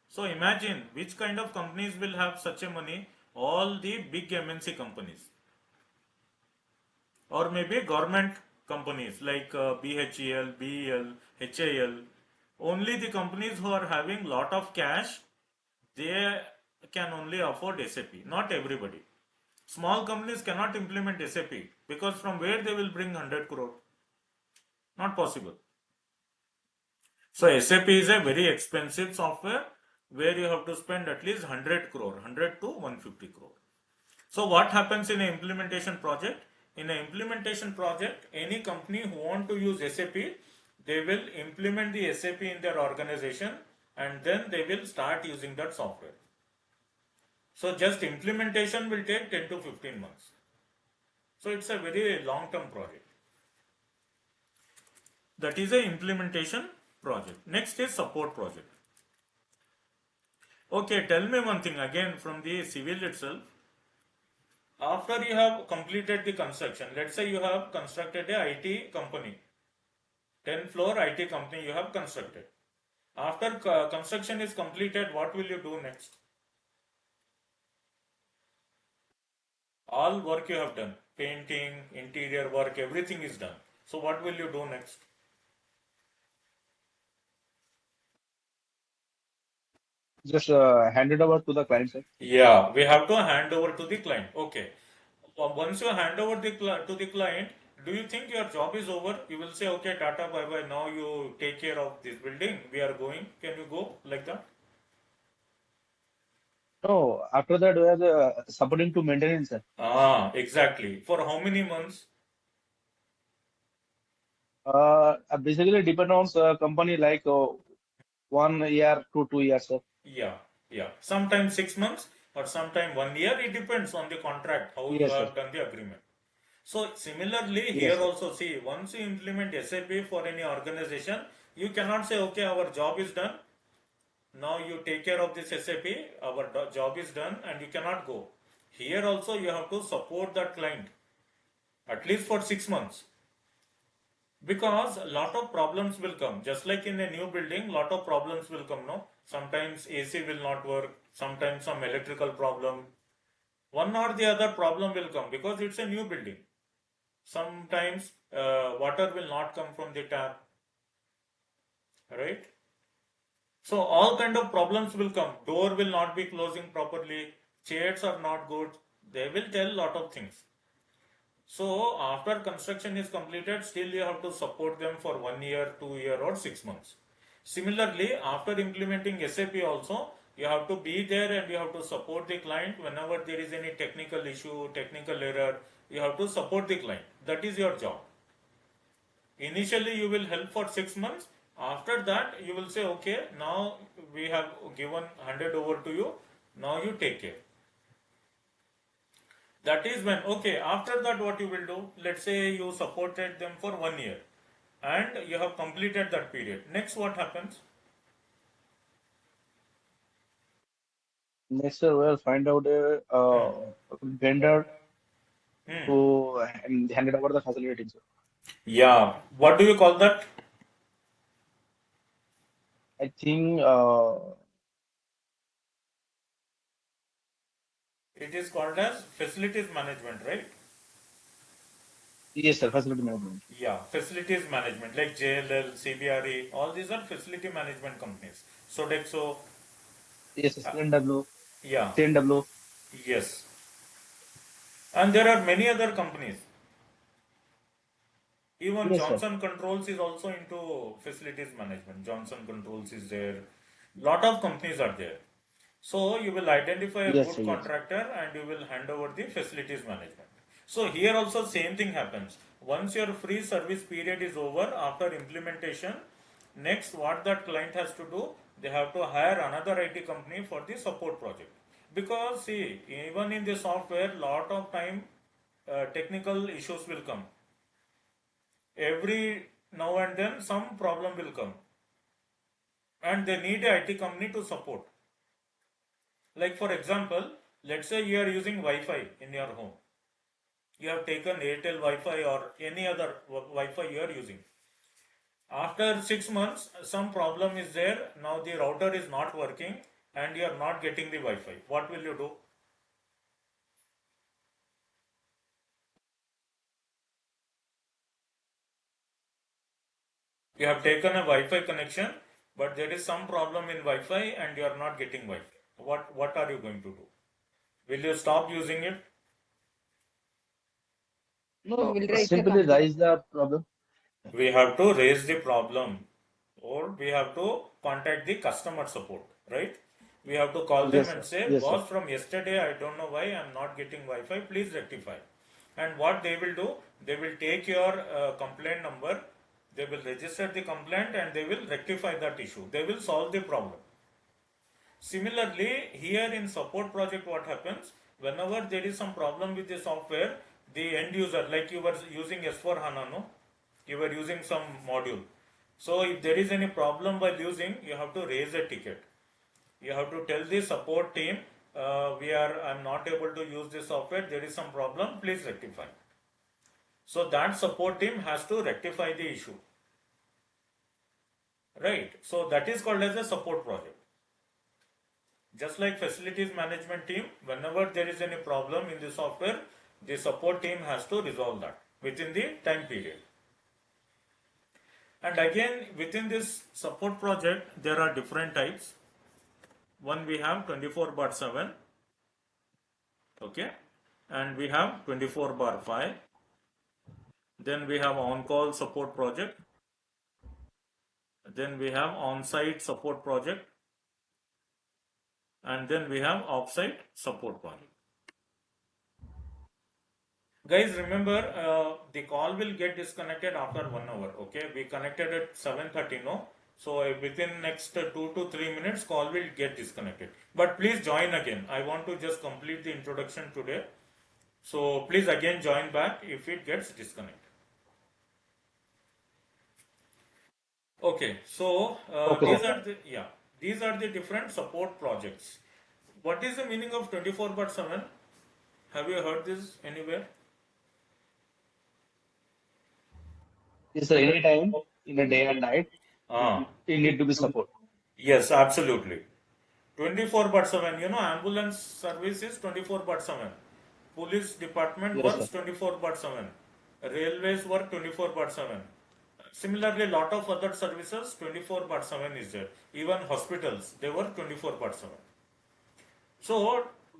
So imagine which kind of companies will have such a money. All the big MNC companies, or maybe government companies like BHEL, BEL, HAL. Only the companies who are having lot of cash, they can only afford SAP. Not everybody. Small companies cannot implement SAP because from where they will bring 100 crore? Not possible. So SAP is a very expensive software where you have to spend at least 100 crore, 100 to 150 crore. So what happens in an implementation project? In an implementation project, any company who want to use SAP, they will implement the SAP in their organization and then they will start using that software. So just implementation will take 10 to 15 months. So it's a very long-term project. That is a implementation project. Next is support project. Okay, tell me one thing again from the civil itself. After you have completed the construction, let's say you have constructed a IT company, 10-floor IT company you have constructed. After construction is completed, what will you do next? All work you have done, painting, interior work, everything is done. So what will you do next? Just hand it over to the client, sir. Yeah, we have to hand over to the client. Okay. Once you hand over to the client, do you think your job is over? You will say, okay, Tata, bye bye. Now you take care of this building. We are going. Can you go like that? No, after that, we are supporting to maintenance, sir. Exactly. For how many months? Basically, depend on company like 1 year to 2 years, sir. Yeah. Sometimes 6 months or sometime 1 year. It depends on the contract, how you Yes, sir. have done the agreement. So similarly, Yes, here sir. also see, once you implement SAP for any organization, you cannot say, okay, our job is done. Now you take care of this SAP, our job is done, and you cannot go. Here also you have to support that client at least for 6 months, because a lot of problems will come. Just like in a new building, lot of problems will come. No, sometimes AC will not work, sometimes some electrical problem, one or the other problem will come because it's a new building. Sometimes water will not come from the tap, right? So all kind of problems will come. Door will not be closing properly, chairs are not good, they will tell lot of things. So after construction is completed, still you have to support them for 1 year, 2 year or 6 months. Similarly, after implementing SAP also, you have to be there and you have to support the client whenever there is any technical issue, technical error, you have to support the client. That is your job. Initially you will help for 6 months. After that you will say, okay, now we have given 100 over to you, now you take care. That is when, okay, after that what you will do, let's say you supported them for 1 year and you have completed that period. Next what happens? Next, sir, we'll find out a vendor to hand it over the facility, sir. Yeah, what do you call that? I think It is called as facilities management, right? yes, sir, facility management. Yeah, facilities management like JLL, CBRE, all these are facility management companies. Sodexo, Yes, sir, CNW, yeah, CNW. yes. And there are many other companies. Even Yes, sir. Johnson Controls is also into facilities management. Johnson Controls is there. Lot of companies are there. So you will identify a Yes, sir, good yes. contractor and you will hand over the facilities management. So here also same thing happens. Once your free service period is over after implementation, next what that client has to do, they have to hire another IT company for the support project. Because see, even in the software, lot of time technical issues will come. Every now and then some problem will come and they need a IT company to support. Like for example, let's say you are using Wi-Fi in your home. You have taken Airtel Wi-Fi or any other Wi-Fi you are using. After 6 months, some problem is there. Now the router is not working and you are not getting the Wi-Fi. What will you do? You have taken a Wi-Fi connection, but there is some problem in Wi-Fi and you are not getting Wi-Fi. What are you going to do? Will you stop using it? No, we'll raise the Simply complaint. raise the problem. We have to raise the problem or we have to contact the customer support, right? We have to call them Yes, and sir. say, Yes, sir. boss, from yesterday I don't know why I'm not getting Wi-Fi, please rectify. And what they will do, they will take your complaint number, they will register the complaint and they will rectify that issue. They will solve the problem. Similarly, here in support project, what happens, whenever there is some problem with the software, the end user, like you were using S4 HANA, no? You were using some module. So if there is any problem while using, you have to raise a ticket. You have to tell the support team, I'm not able to use this software, there is some problem, please rectify. So that support team has to rectify the issue. Right. So that is called as a support project. Just like facilities management team, whenever there is any problem in the software, the support team has to resolve that within the time period. And again, within this support project, there are different types. One we have 24/7, okay, and we have 24/5. Then we have on-call support project. Then we have on-site support project. And then we have off-site support project. Guys, remember the call will get disconnected after 1 hour. Okay, we connected at 7:30. No, So within next 2 to 3 minutes, call will get disconnected. But please join again. I want to just complete the introduction today. So please again join back if it gets disconnected. Okay, so Okay, sir. these are the different support projects. What is the meaning of 24/7? Have you heard this anywhere? Is there any time in a day and night Ah, you need to be support? yes, absolutely. 24/7. Ambulance service is 24/7. Police department Yes, works sir. 24/7. Railways work 24/7. Similarly, lot of other services 24/7 is there. Even hospitals, they work 24/7. So,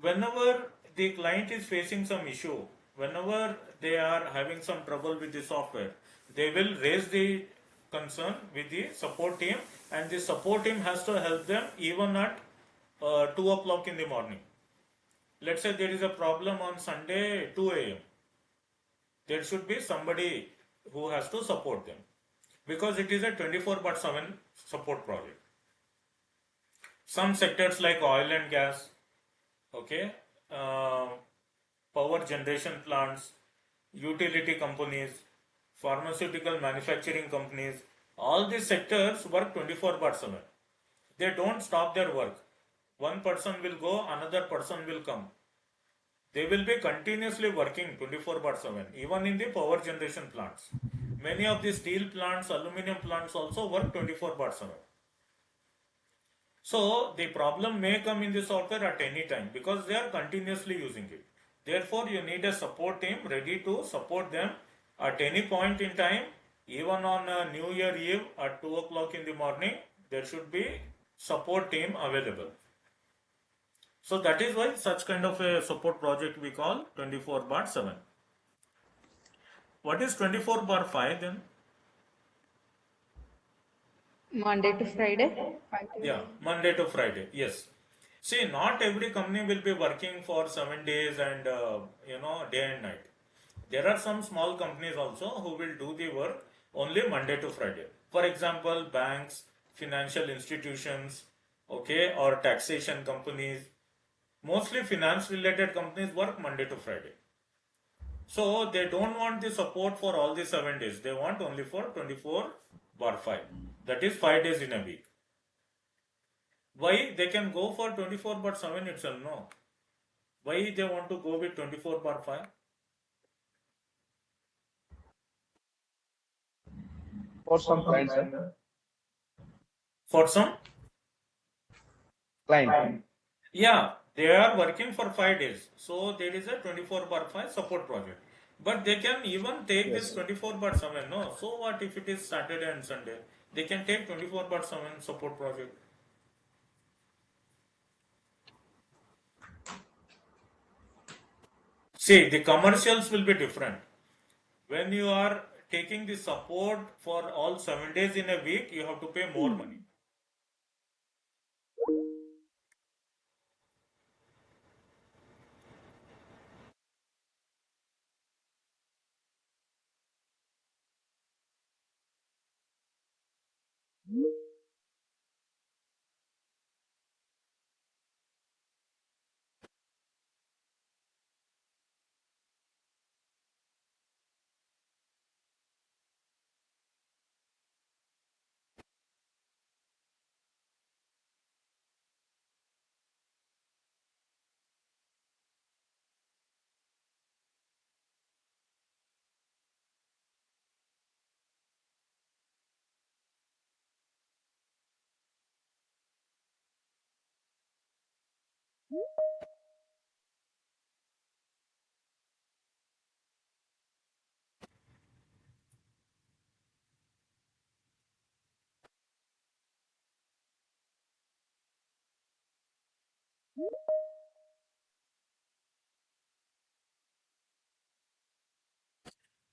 whenever the client is facing some issue, whenever they are having some trouble with the software, they will raise the concern with the support team, and the support team has to help them even at 2 o'clock in the morning. Let's say there is a problem on Sunday 2 a.m. There should be somebody who has to support them because it is a 24/7 support project. Some sectors like oil and gas, okay, power generation plants, utility companies, pharmaceutical manufacturing companies, all these sectors work 24/7. They don't stop their work. One person will go, another person will come. They will be continuously working 24/7, even in the power generation plants. Many of the steel plants, aluminum plants also work 24/7. So the problem may come in the software at any time because they are continuously using it. Therefore, you need a support team ready to support them at any point in time. Even on a New Year Eve at 2 o'clock in the morning, there should be support team available. So that is why such kind of a support project we call 24/7. What is 24/5 then? Monday to Friday, 5 to Yeah, 9. Monday to Friday. Yes. See, not every company will be working for 7 days and day and night. There are some small companies also who will do the work only Monday to Friday. For example, banks, financial institutions, okay, or taxation companies. Mostly finance related companies work Monday to Friday. So they don't want the support for all the 7 days. They want only for 24/5. That is 5 days in a week. Why they can go for 24/7 itself? No. Why they want to go with 24/5? For some clients, sir. For some, Client. yeah, they are working for 5 days. So there is a 24/5 support project. But they can even take this Yes. 24/7. No. So what if it is Saturday and Sunday? They can take 24/7 support project. See, the commercials will be different. When you are taking the support for all 7 days in a week, you have to pay more money.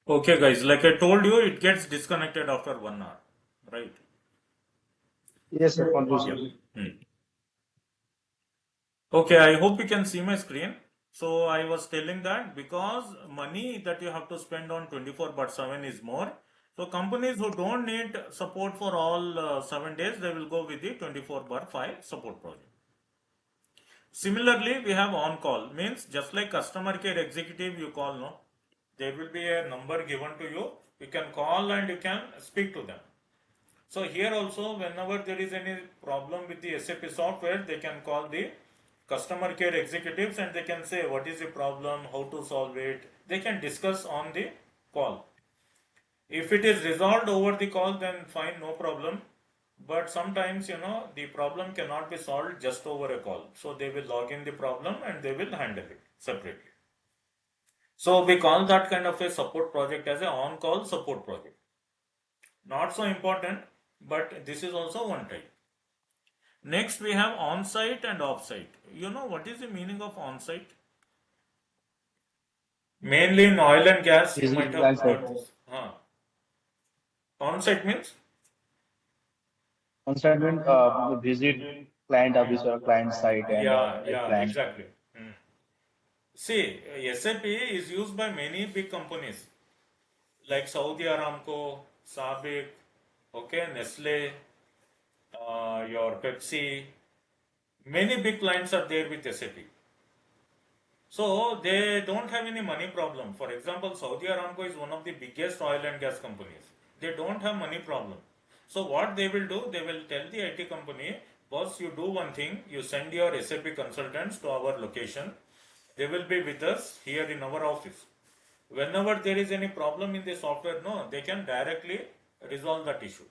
Okay, guys, like I told you, it gets disconnected after 1 hour, right? Yes, sir. Yeah. Conclusion. Okay, I hope you can see my screen. So I was telling that because money that you have to spend on 24/7 is more, So companies who don't need support for all 7 days, they will go with the 24/5 support project. Similarly, we have on-call, means just like customer care executive you call, no? There will be a number given to you. You can call and you can speak to them. So here also, whenever there is any problem with the SAP software, they can call the customer care executives and they can say what is the problem, how to solve it. They can discuss on the call. If it is resolved over the call, then fine, no problem. But sometimes, the problem cannot be solved just over a call. So they will log in the problem and they will handle it separately. So we call that kind of a support project as an on-call support project. Not so important, but this is also one type. Next, we have on-site and off-site. You know what is the meaning of on-site? Mainly in oil and gas, you might Visiting have client side. heard this. On-site means? On-site means visit client office or client site and Yeah, plant. exactly. See, SAP is used by many big companies like Saudi Aramco, Sabic, okay, Nestle, your Pepsi. Many big clients are there with SAP. So they don't have any money problem. For example, Saudi Aramco is one of the biggest oil and gas companies. They don't have money problem. So what they will do, they will tell the IT company, boss, you do one thing, you send your SAP consultants to our location. They will be with us here in our office. Whenever there is any problem in the software, no, they can directly resolve that issue.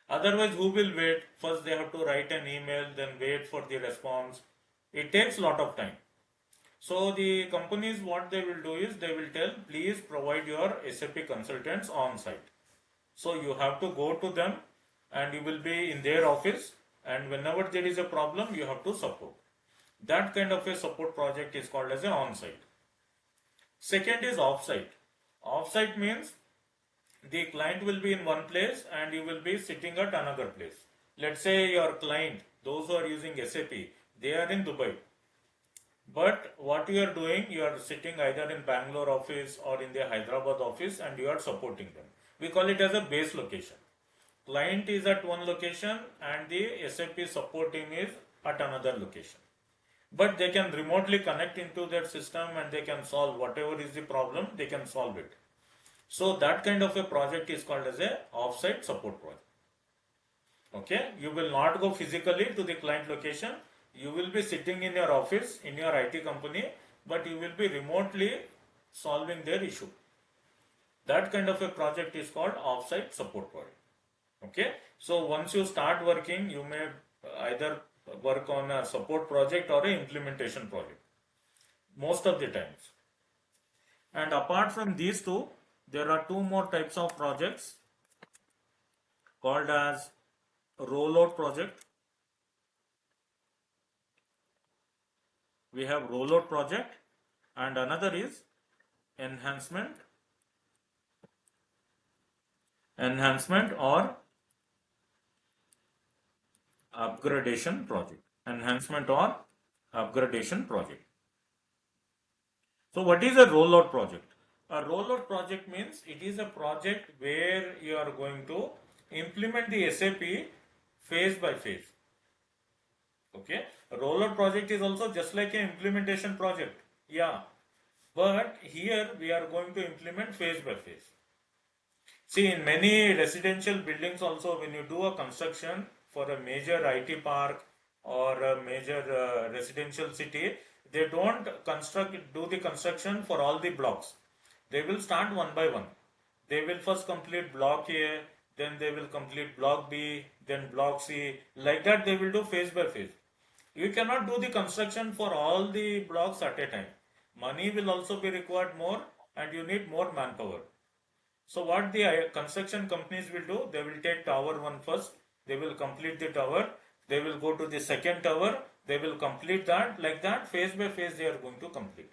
Otherwise, who will wait? First, they have to write an email, then wait for the response. It takes a lot of time. So the companies, what they will do is they will tell, please provide your SAP consultants on site. So you have to go to them and you will be in their office, and whenever there is a problem, you have to support. That kind of a support project is called as an on-site. Second is off-site. Off-site means the client will be in one place and you will be sitting at another place. Let's say your client, those who are using SAP, they are in Dubai. But what you are doing, you are sitting either in Bangalore office or in the Hyderabad office and you are supporting them. We call it as a base location. Client is at one location and the SAP support team is at another location. But they can remotely connect into their system and they can solve whatever is the problem, they can solve it. So that kind of a project is called as a offsite support project. Okay, you will not go physically to the client location. You will be sitting in your office, in your IT company, but you will be remotely solving their issue. That kind of a project is called offsite support project. Okay, so once you start working, you may either work on a support project or an implementation project, most of the times. And apart from these two, there are two more types of projects called as rollout project. We have rollout project and another is enhancement or upgradation project. Enhancement or upgradation project. So what is a rollout project? A rollout project means it is a project where you are going to implement the SAP phase by phase. Okay, a rollout project is also just like an implementation project. Yeah, but here we are going to implement phase by phase. See, in many residential buildings also, when you do a construction for a major IT park or a major residential city, they don't do the construction for all the blocks. They will start one by one. They will first complete block A, then they will complete block B, then block C. Like that they will do phase by phase. You cannot do the construction for all the blocks at a time. Money will also be required more and you need more manpower. So what the construction companies will do, they will take tower 1 first, they will complete the tower, they will go to the second tower, they will complete that, like that phase by phase they are going to complete.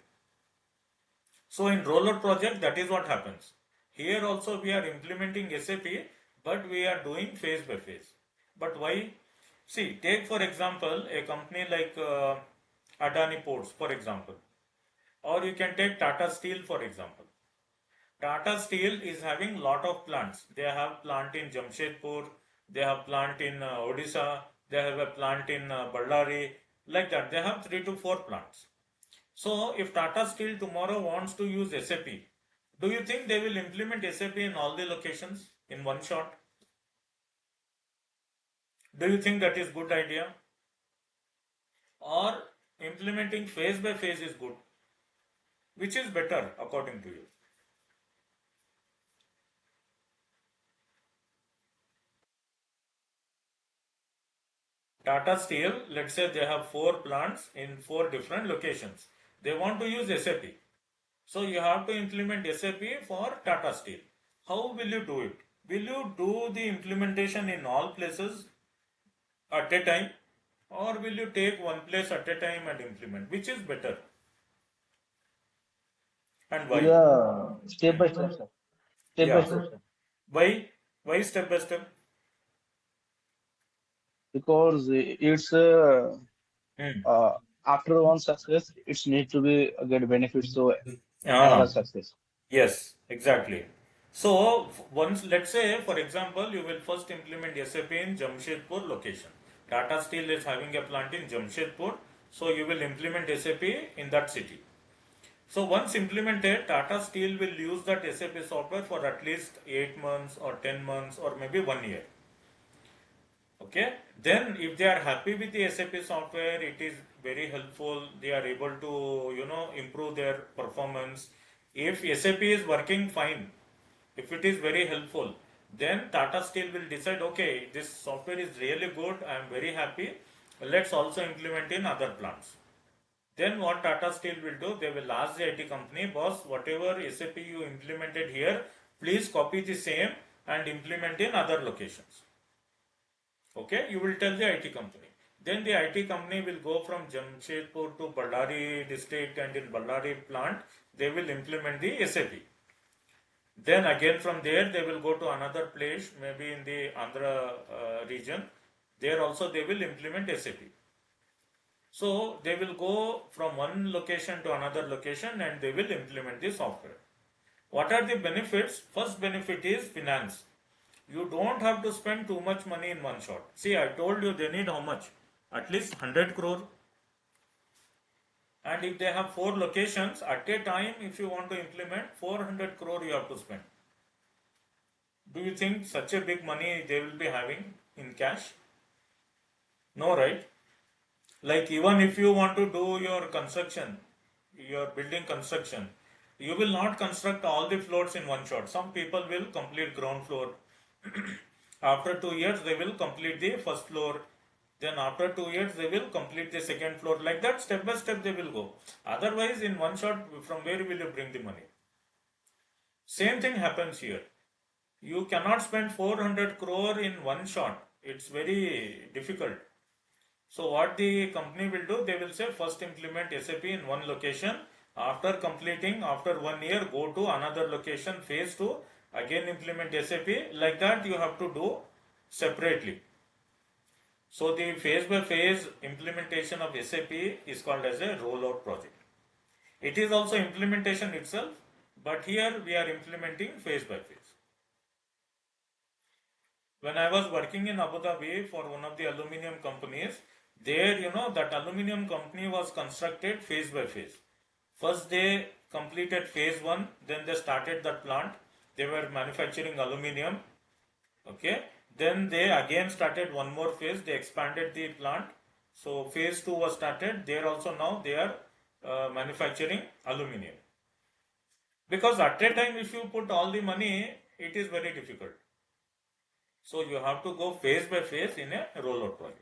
So in rollout project, that is what happens. Here also we are implementing SAP, but we are doing phase by phase. But why? See, take for example a company like Adani Ports, for example, or you can take Tata Steel, for example. Tata Steel is having lot of plants. They have plant in Jamshedpur, they have plant in Odisha, they have a plant in Ballari, like that. They have 3 to 4 plants. So if Tata Steel tomorrow wants to use SAP, do you think they will implement SAP in all the locations in one shot? Do you think that is good idea? Or implementing phase by phase is good? Which is better according to you? Tata Steel, let's say they have 4 plants in 4 different locations. They want to use SAP. So you have to implement SAP for Tata Steel. How will you do it? Will you do the implementation in all places at a time, or will you take one place at a time and implement? Which is better and why? Step by step, sir. Step by Yeah. step, sir. Why? Why step by step? Because it's Hmm. after one success, it's need to be get benefits to Ah, another success. yes, exactly. So once, let's say, for example, you will first implement SAP in Jamshedpur location. Tata Steel is having a plant in Jamshedpur, so you will implement SAP in that city. So once implemented, Tata Steel will use that SAP software for at least 8 months or 10 months or maybe 1 year. Okay, then if they are happy with the SAP software, it is very helpful. They are able to, improve their performance. If SAP is working fine, if it is very helpful, then Tata Steel will decide, okay, this software is really good. I am very happy. Let's also implement in other plants. Then what Tata Steel will do, they will ask the IT company, boss, whatever SAP you implemented here, please copy the same and implement in other locations. Okay, you will tell the IT company. Then the IT company will go from Jamshedpur to Ballari district, and in Ballari plant, they will implement the SAP. Then again from there, they will go to another place, maybe in the Andhra region. There also they will implement SAP. So they will go from one location to another location and they will implement the software. What are the benefits? First benefit is finance. You don't have to spend too much money in one shot. See, I told you they need how much? At least 100 crore. And if they have 4 locations, at a time, if you want to implement, 400 crore you have to spend. Do you think such a big money they will be having in cash? No, right? Like even if you want to do your construction, your building construction, you will not construct all the floors in one shot. Some people will complete ground floor. After 2 years, they will complete the first floor. Then after 2 years, they will complete the second floor. Like that, step by step, they will go. Otherwise, in one shot, from where will you bring the money? Same thing happens here. You cannot spend 400 crore in one shot. It's very difficult. So what the company will do, they will say first implement SAP in one location. After completing, after 1 year, go to another location, phase 2, again implement SAP. Like that you have to do separately. So the phase by phase implementation of SAP is called as a rollout project. It is also implementation itself, but here we are implementing phase by phase. When I was working in Abu Dhabi for one of the aluminium companies, there, that aluminium company was constructed phase by phase. First, they completed phase 1, then they started that plant. They were manufacturing aluminium. Okay. Then they again started one more phase. They expanded the plant. So phase 2 was started. There also now they are manufacturing aluminium. Because at a time, if you put all the money, it is very difficult. So you have to go phase by phase in a rollout project.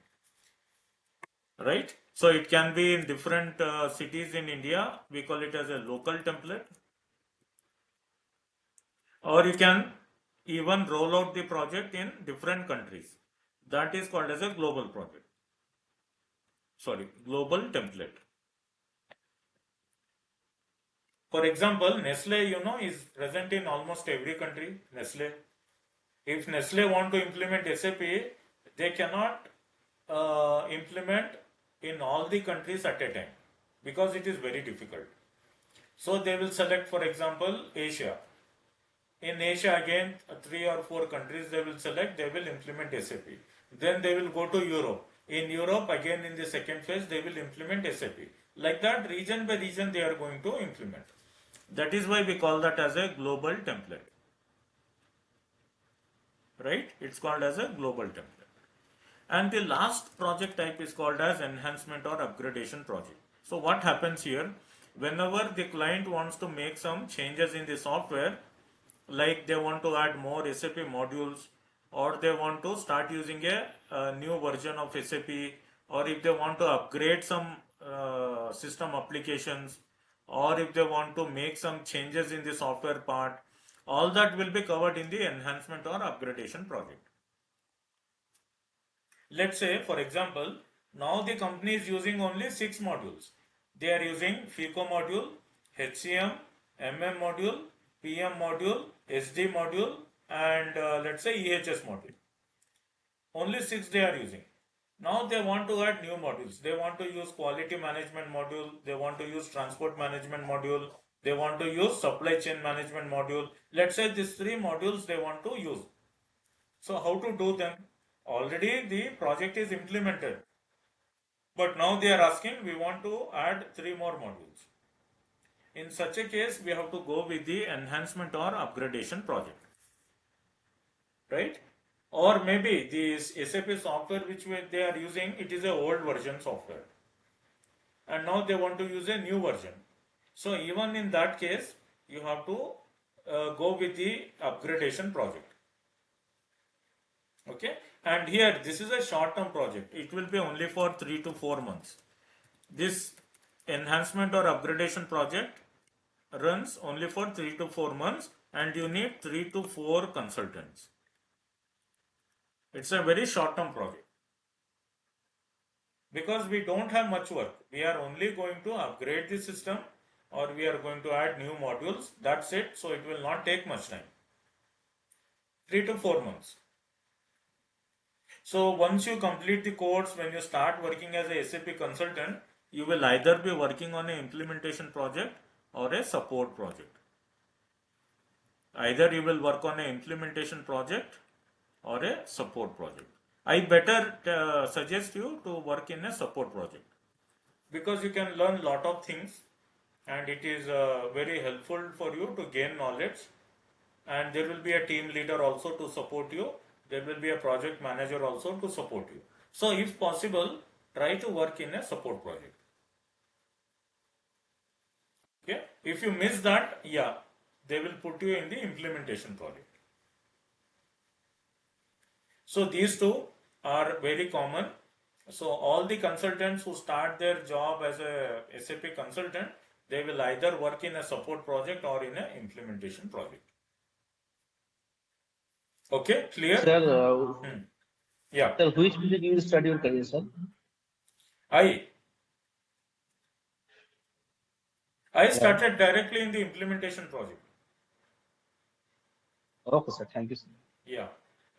Right? So it can be in different cities in India. We call it as a local template. Or you can even roll out the project in different countries. That is called as a global project. Sorry, global template. For example, Nestle, is present in almost every country. Nestle. If Nestle want to implement SAP, they cannot implement in all the countries at a time because it is very difficult. So they will select, for example, Asia. In Asia, again, 3 or 4 countries they will select, they will implement SAP. Then they will go to Europe. In Europe, again in the second phase, they will implement SAP. Like that, region by region, they are going to implement. That is why we call that as a global template. Right? It's called as a global template. And the last project type is called as enhancement or upgradation project. So what happens here? Whenever the client wants to make some changes in the software, like they want to add more SAP modules, or they want to start using a new version of SAP, or if they want to upgrade some system applications, or if they want to make some changes in the software part, all that will be covered in the enhancement or upgradation project. Let's say, for example, now the company is using only 6 modules. They are using FICO module, HCM, MM module, PM module, SD module, and let's say EHS module. Only 6 they are using. Now they want to add new modules. They want to use quality management module. They want to use transport management module. They want to use supply chain management module. Let's say these 3 modules they want to use. So how to do them? Already the project is implemented. But now they are asking, we want to add 3 more modules. In such a case, we have to go with the enhancement or upgradation project. Right? Or maybe this SAP software which they are using, it is a old version software. And now they want to use a new version. So even in that case, you have to go with the upgradation project. Okay, and here this is a short-term project. It will be only for 3 to 4 months. This enhancement or upgradation project runs only for 3 to 4 months, and you need 3 to 4 consultants. It's a very short-term project because we don't have much work. We are only going to upgrade the system, or we are going to add new modules. That's it. So it will not take much time. 3 to 4 months. So once you complete the course, when you start working as a SAP consultant, you will either be working on an implementation project or a support project. Either you will work on an implementation project or a support project. I better suggest you to work in a support project because you can learn lot of things, and it is very helpful for you to gain knowledge, and there will be a team leader also to support you. There will be a project manager also to support you. So if possible, try to work in a support project. Okay, if you miss that, yeah, they will put you in the implementation project. So these two are very common. So all the consultants who start their job as a SAP consultant, they will either work in a support project or in an implementation project. Okay, clear? Sir, yeah. sir, which project you study your career, sir? I started directly in the implementation project. Okay, sir. Thank you, sir. Yeah,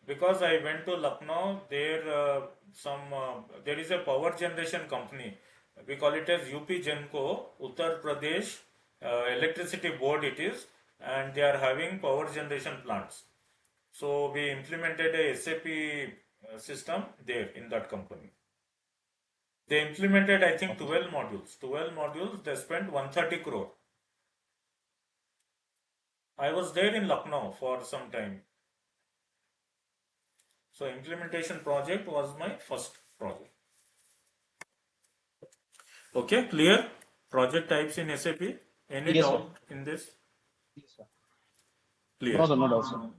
because I went to Lucknow. There, there is a power generation company. We call it as UP Genco, Uttar Pradesh Electricity Board. It is, and they are having power generation plants. So we implemented a SAP system there in that company. They implemented, I think, 12 modules. 12 modules. They spent 130 crore. I was there in Lucknow for some time. So implementation project was my first project. Okay, clear? Project types in SAP. Any Yes, doubt sir. in this? Yes, sir. Clear. No, sir, no doubt, sir.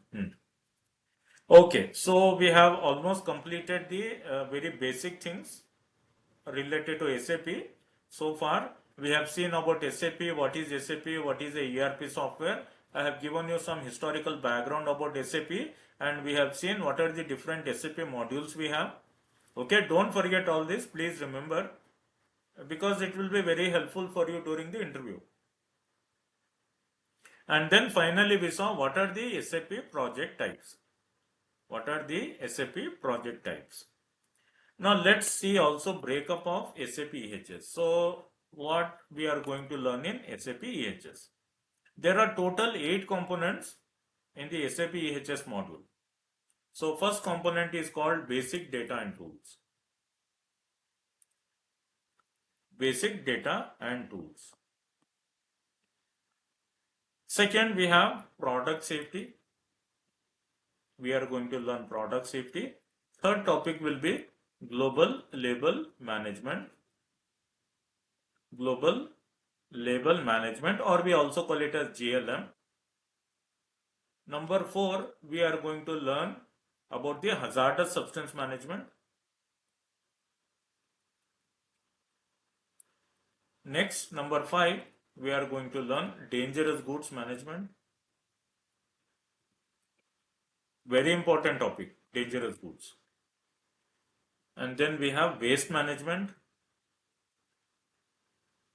Okay, so we have almost completed the very basic things related to SAP. So far, we have seen about SAP, what is SAP, what is a ERP software. I have given you some historical background about SAP, and we have seen what are the different SAP modules we have. Okay, don't forget all this, please remember, because it will be very helpful for you during the interview. And then finally we saw what are the SAP project types. What are the SAP project types? Now let's see also breakup of SAP EHS. So what we are going to learn in SAP EHS. There are total 8 components in the SAP EHS module. So first component is called basic data and tools. Basic data and tools. Second, we have product safety. We are going to learn product safety. Third topic will be global label management. Global label management, or we also call it as GLM. Number 4, we are going to learn about the hazardous substance management. Next, number 5, we are going to learn dangerous goods management. Very important topic, dangerous goods. And then we have waste management.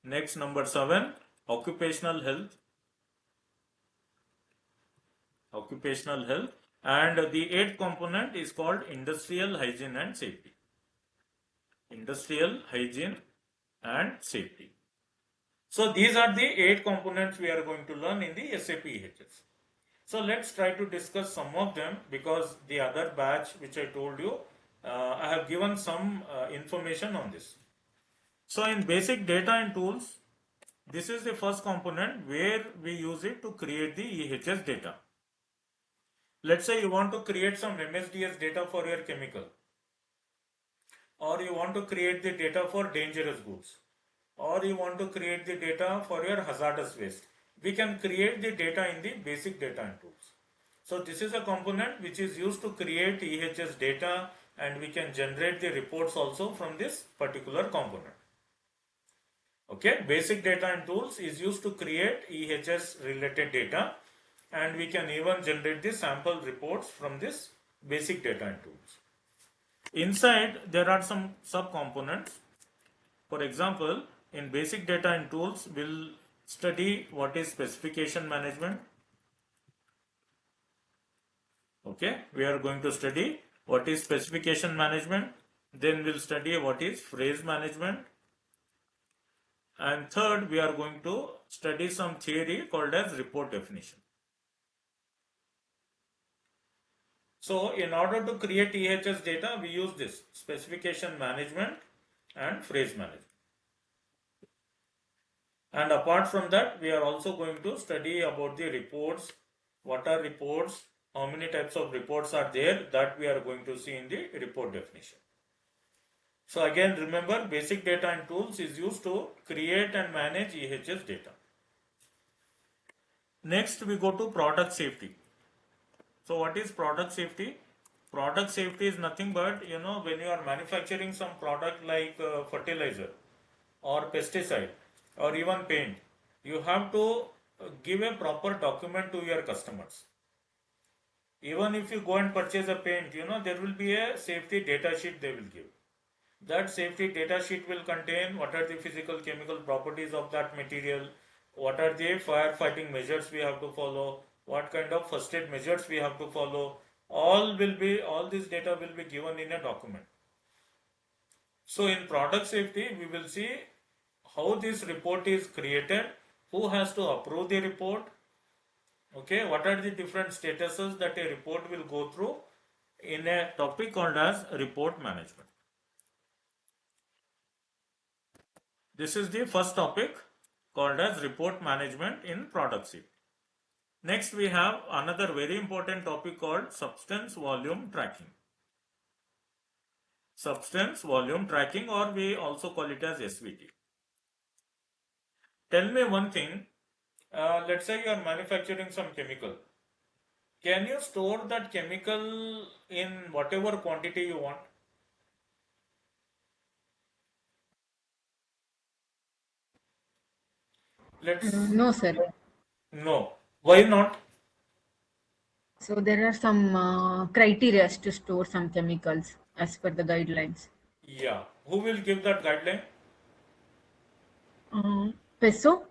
Next, number 7, occupational health. Occupational health. And the 8th component is called industrial hygiene and safety. Industrial hygiene and safety. So these are the 8 components we are going to learn in the SAP EHS. So let's try to discuss some of them, because the other batch which I told you, I have given some information on this. So in basic data and tools, this is the first component where we use it to create the EHS data. Let's say you want to create some MSDS data for your chemical, or you want to create the data for dangerous goods, or you want to create the data for your hazardous waste. We can create the data in the basic data and tools. So this is a component which is used to create EHS data, and we can generate the reports also from this particular component. Okay, basic data and tools is used to create EHS related data, and we can even generate the sample reports from this basic data and tools. Inside there are some sub-components. For example, in basic data and tools, we'll study what is specification management. Okay, we are going to study what is specification management. Then we'll study what is phrase management. And third, we are going to study some theory called as report definition. So in order to create EHS data, we use this specification management and phrase management. And apart from that, we are also going to study about the reports. What are reports? How many types of reports are there? That we are going to see in the report definition. So again, remember, basic data and tools is used to create and manage EHS data. Next, we go to product safety. So what is product safety? Product safety is nothing but, when you are manufacturing some product like fertilizer or pesticide or even paint, you have to give a proper document to your customers. Even if you go and purchase a paint, there will be a safety data sheet they will give. That safety data sheet will contain what are the physical chemical properties of that material, what are the firefighting measures we have to follow, what kind of first aid measures we have to follow. All this data will be given in a document. So in product safety, we will see how this report is created, who has to approve the report, okay, what are the different statuses that a report will go through in a topic called as report management. This is the first topic called as report management in product safety. Next, we have another very important topic called substance volume tracking. Substance volume tracking, or we also call it as SVT. Tell me one thing, let's say you are manufacturing some chemical. Can you store that chemical in whatever quantity you want? No, sir. No. Why not? So there are some criteria to store some chemicals as per the guidelines. Yeah. Who will give that guideline? PESO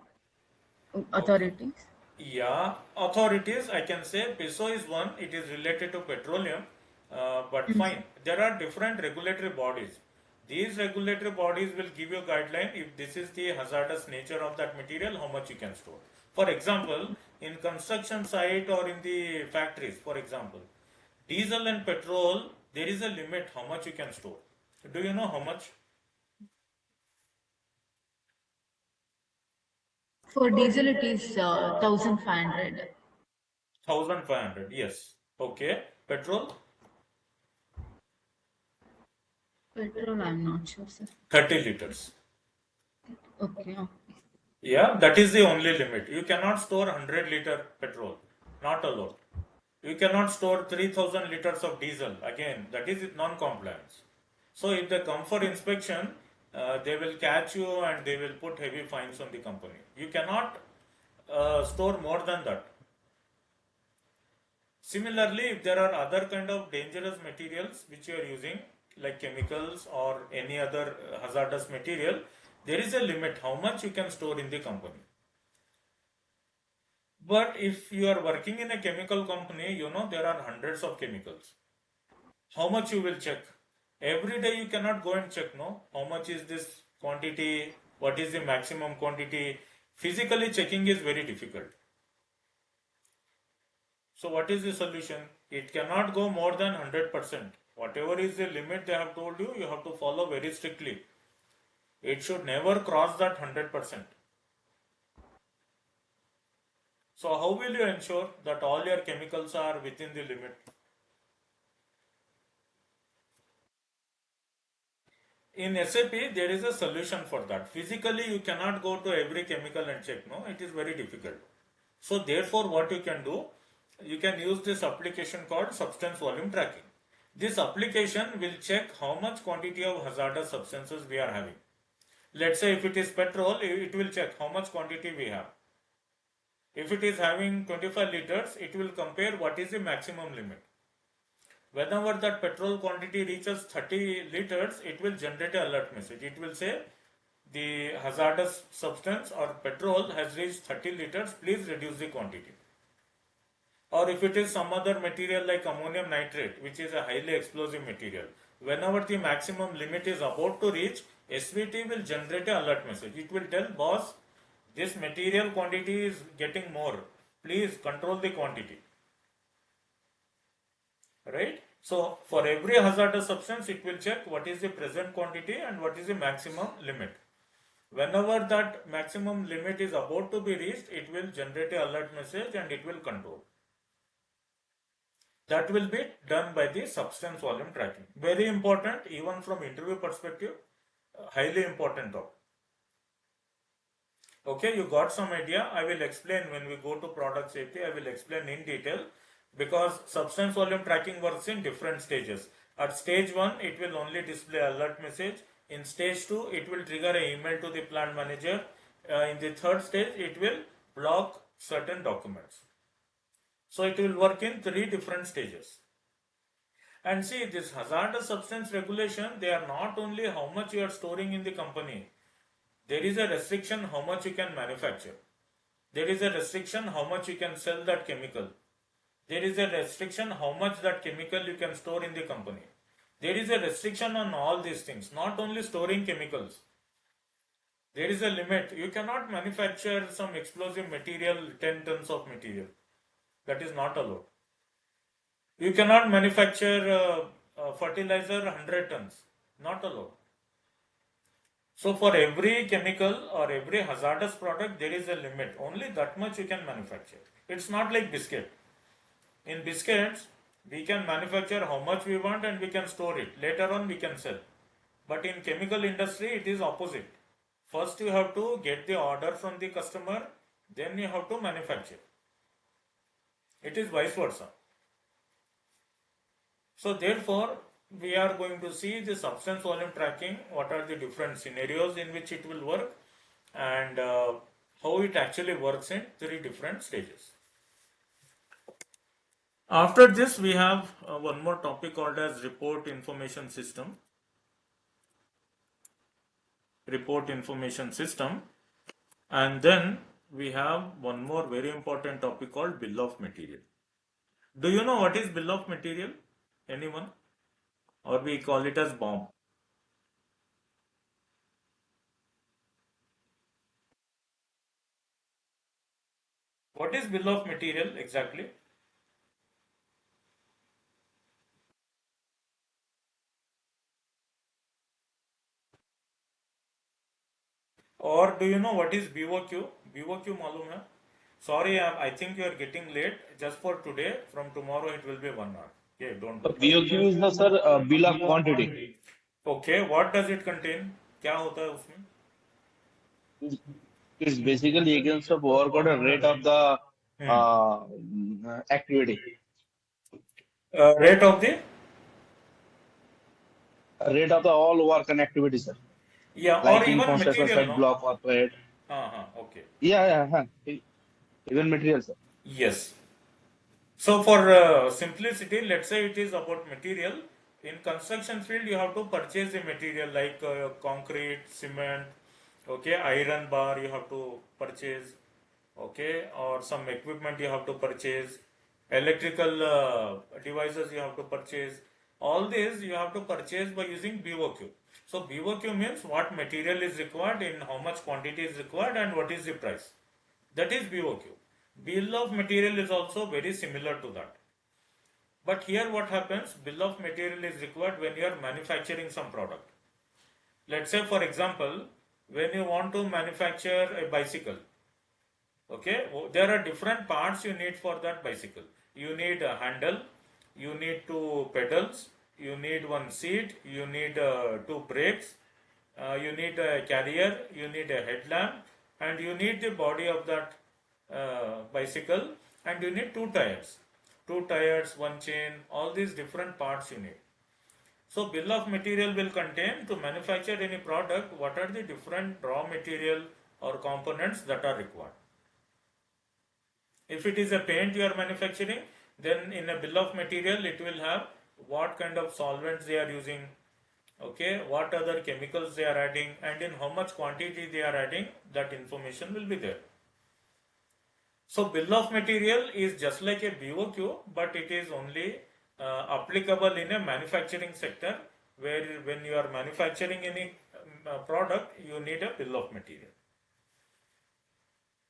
authorities. Yeah, authorities, I can say PESO is one, it is related to petroleum, but fine. There are different regulatory bodies. These regulatory bodies will give you a guideline if this is the hazardous nature of that material, how much you can store. For example, in construction site or in the factories, for example, diesel and petrol, there is a limit how much you can store. Do you know how much? For diesel, it is 1,500. 1500, yes. Okay. Petrol? Petrol, I'm not sure, sir. 30 liters. Okay. Yeah, that is the only limit. You cannot store 100-liter petrol. Not allowed. You cannot store 3000 liters of diesel. Again, that is non-compliance. So if they come for inspection, they will catch you and they will put heavy fines on the company. You cannot store more than that. Similarly, if there are other kind of dangerous materials which you are using, like chemicals or any other hazardous material, there is a limit how much you can store in the company. But if you are working in a chemical company, you know there are hundreds of chemicals. How much you will check? Every day you cannot go and check, no? How much is this quantity? What is the maximum quantity? Physically checking is very difficult. So what is the solution? It cannot go more than 100%. Whatever is the limit they have told you, you have to follow very strictly. It should never cross that 100%. So how will you ensure that all your chemicals are within the limit? In SAP, there is a solution for that. Physically, you cannot go to every chemical and check. No, it is very difficult. So therefore, what you can do, you can use this application called substance volume tracking. This application will check how much quantity of hazardous substances we are having. Let's say if it is petrol, it will check how much quantity we have. If it is having 25 liters, it will compare what is the maximum limit. Whenever that petrol quantity reaches 30 liters, it will generate an alert message. It will say the hazardous substance or petrol has reached 30 liters, please reduce the quantity. Or if it is some other material like ammonium nitrate, which is a highly explosive material, whenever the maximum limit is about to reach, SVT will generate an alert message. It will tell boss, this material quantity is getting more, please control the quantity. Right? So for every hazardous substance, it will check what is the present quantity and what is the maximum limit. Whenever that maximum limit is about to be reached, it will generate an alert message and it will control. That will be done by the substance volume tracking. Very important, even from interview perspective, highly important topic. Okay, you got some idea. I will explain when we go to product safety. I will explain in detail because substance volume tracking works in different stages. At stage 1, it will only display alert message. In stage 2, it will trigger an email to the plant manager. In the third stage, it will block certain documents. So it will work in 3 different stages. And see, this hazardous substance regulation, they are not only how much you are storing in the company. There is a restriction how much you can manufacture. There is a restriction how much you can sell that chemical. There is a restriction how much that chemical you can store in the company. There is a restriction on all these things, not only storing chemicals. There is a limit. You cannot manufacture some explosive material, 10 tons of material. That is not allowed. You cannot manufacture fertilizer 100 tons. Not allowed. So for every chemical or every hazardous product, there is a limit. Only that much you can manufacture. It's not like biscuit. In biscuits, we can manufacture how much we want and we can store it. Later on, we can sell. But in chemical industry, it is opposite. First, you have to get the order from the customer, then you have to manufacture. It is vice versa. So therefore, we are going to see the substance volume tracking, what are the different scenarios in which it will work and how it actually works in 3 different stages. After this, we have one more topic called as report information system. Report information system. And then we have one more very important topic called bill of material. Do you know what is bill of material? Anyone? Or we call it as BOM. What is bill of material exactly? Or do you know what is BOQ? BOQ मालूम है? Sorry, I think you are getting late. Just for today, from tomorrow it will be 1 hour. Okay, don't worry. BOQ is the sir bill of quantity. Okay, what does it contain? क्या होता है उसमें? It's basically against of work order rate of the Hmm. activity. Rate of the? Rate of the all work and activity, sir. Yeah, or Like in even construction material, site, no? block, corporate. Okay. Yeah, yeah, huh. Even material, sir. Yes. So for simplicity, let's say it is about material. In construction field, you have to purchase the material like concrete, cement, okay, iron bar you have to purchase, okay, or some equipment you have to purchase, electrical devices you have to purchase. All these you have to purchase by using BOQ. So BOQ means what material is required, in how much quantity is required, and what is the price. That is BOQ. Bill of material is also very similar to that. But here what happens, bill of material is required when you are manufacturing some product. Let's say for example, when you want to manufacture a bicycle, okay, there are different parts you need for that bicycle. You need a handle, you need two pedals, you need one seat, you need two brakes, you need a carrier, you need a headlamp, and you need the body of that bicycle, and you need two tires, one chain, all these different parts you need. So bill of material will contain, to manufacture any product, what are the different raw material or components that are required. If it is a paint you are manufacturing, then in a bill of material it will have what kind of solvents they are using, okay, what other chemicals they are adding, and in how much quantity they are adding, that information will be there. So bill of material is just like a BOQ, but it is only applicable in a manufacturing sector, where when you are manufacturing any product, you need a bill of material.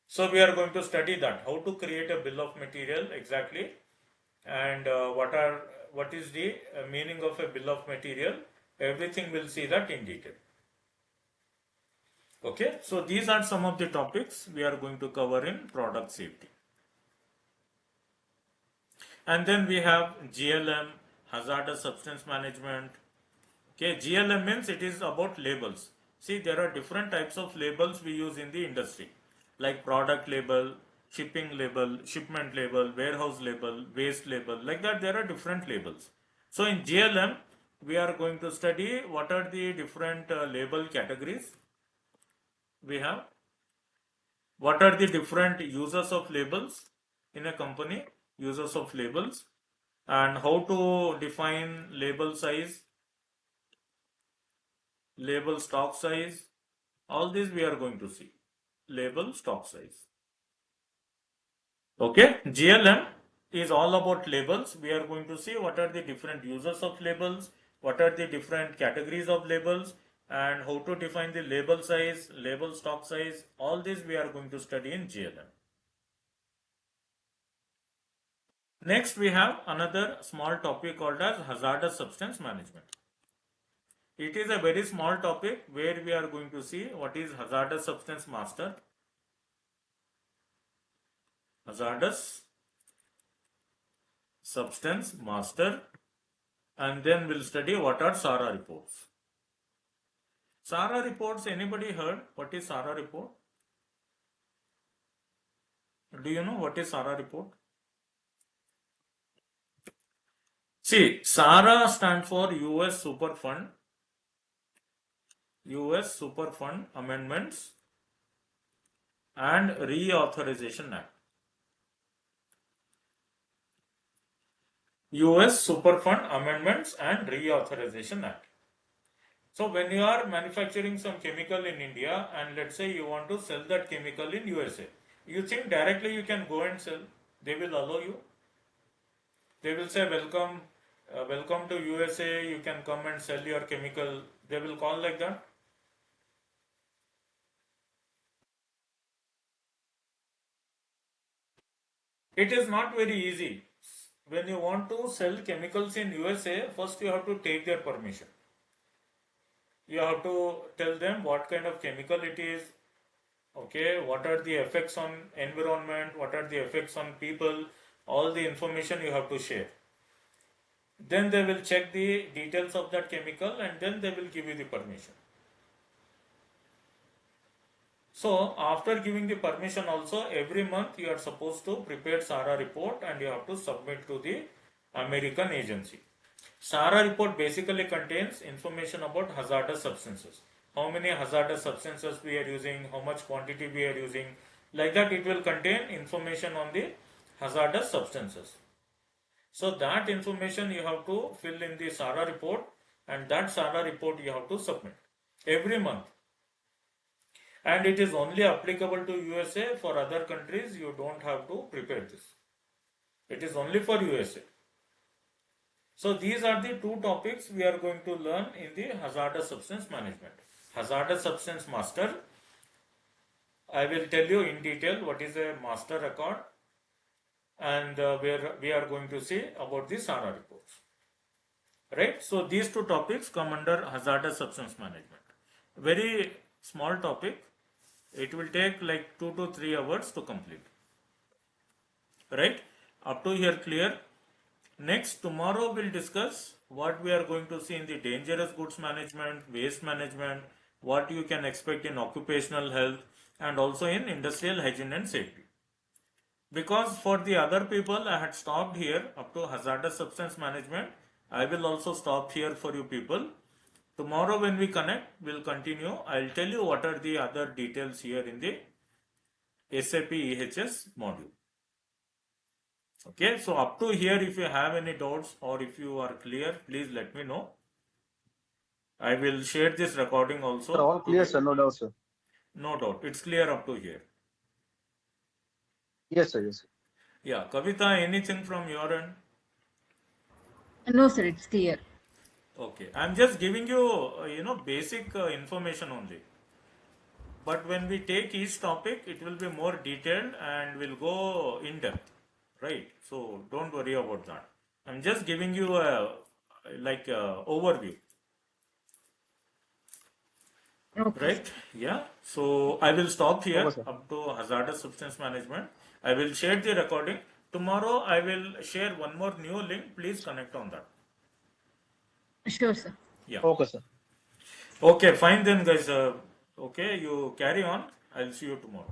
So we are going to study that, how to create a bill of material exactly, and what is the meaning of a bill of material. Everything we'll see that in detail. Okay, so these are some of the topics we are going to cover in product safety. And then we have GLM, hazardous substance management. Okay, GLM means it is about labels. See, there are different types of labels we use in the industry, like product label, shipping label, shipment label, warehouse label, waste label. Like that, there are different labels. So in GLM, we are going to study what are the different label categories we have. What are the different users of labels in a company, users of labels, and how to define label size, label stock size. All these we are going to see. Label stock size. Okay, GLM is all about labels. We are going to see what are the different users of labels, what are the different categories of labels, and how to define the label size, label stock size. All these we are going to study in GLM. Next, we have another small topic called as hazardous substance management. It is a very small topic where we are going to see what is hazardous substance master, hazardous substance master, and then we'll study what are SARA reports. SARA reports, anybody heard what is SARA report? Do you know what is SARA report? See, SARA stands for US Superfund Amendments and Reauthorization Act. US Superfund Amendments and Reauthorization Act. So when you are manufacturing some chemical in India, and let's say you want to sell that chemical in USA, you think directly you can go and sell. They will allow you. They will say welcome to USA, you can come and sell your chemical. They will call like that. It is not very easy. When you want to sell chemicals in USA, first you have to take their permission. You have to tell them what kind of chemical it is, okay, what are the effects on environment, what are the effects on people, all the information you have to share. Then they will check the details of that chemical and then they will give you the permission. So after giving the permission also, every month you are supposed to prepare SARA report and you have to submit to the American agency. SARA report basically contains information about hazardous substances. How many hazardous substances we are using, how much quantity we are using. Like that it will contain information on the hazardous substances. So that information you have to fill in the SARA report and that SARA report you have to submit every month. And it is only applicable to USA. For other countries, you don't have to prepare this. It is only for USA. So these are the two topics we are going to learn in the hazardous substance management. Hazardous substance master. I will tell you in detail what is a master record and where we are going to see about the SARA reports. Right? So these two topics come under hazardous substance management. Very small topic. It will take like 2 to 3 hours to complete. Right? Up to here clear. Next, tomorrow we'll discuss what we are going to see in the dangerous goods management, waste management, what you can expect in occupational health and also in industrial hygiene and safety. Because for the other people I had stopped here up to hazardous substance management, I will also stop here for you people. Tomorrow when we connect, we'll continue. I'll tell you what are the other details here in the SAP EHS module. Okay, so up to here, if you have any doubts or if you are clear, please let me know. I will share this recording also. Sir, all clear, sir. No doubt, sir. No doubt. It's clear up to here. Yes, sir. Yes, sir. Yeah, Kavita, anything from your end? No, sir, it's clear. Okay, I'm just giving you, basic information only. But when we take each topic, it will be more detailed and we'll go in depth, right? So don't worry about that. I'm just giving you a overview. Okay. Right? Yeah. So I will stop here Okay, sir. up to hazardous substance management. I will share the recording. Tomorrow I will share one more new link. Please connect on that. Sure, sir. Yeah. Okay, sir. Okay, fine then guys. Okay, you carry on. I'll see you tomorrow.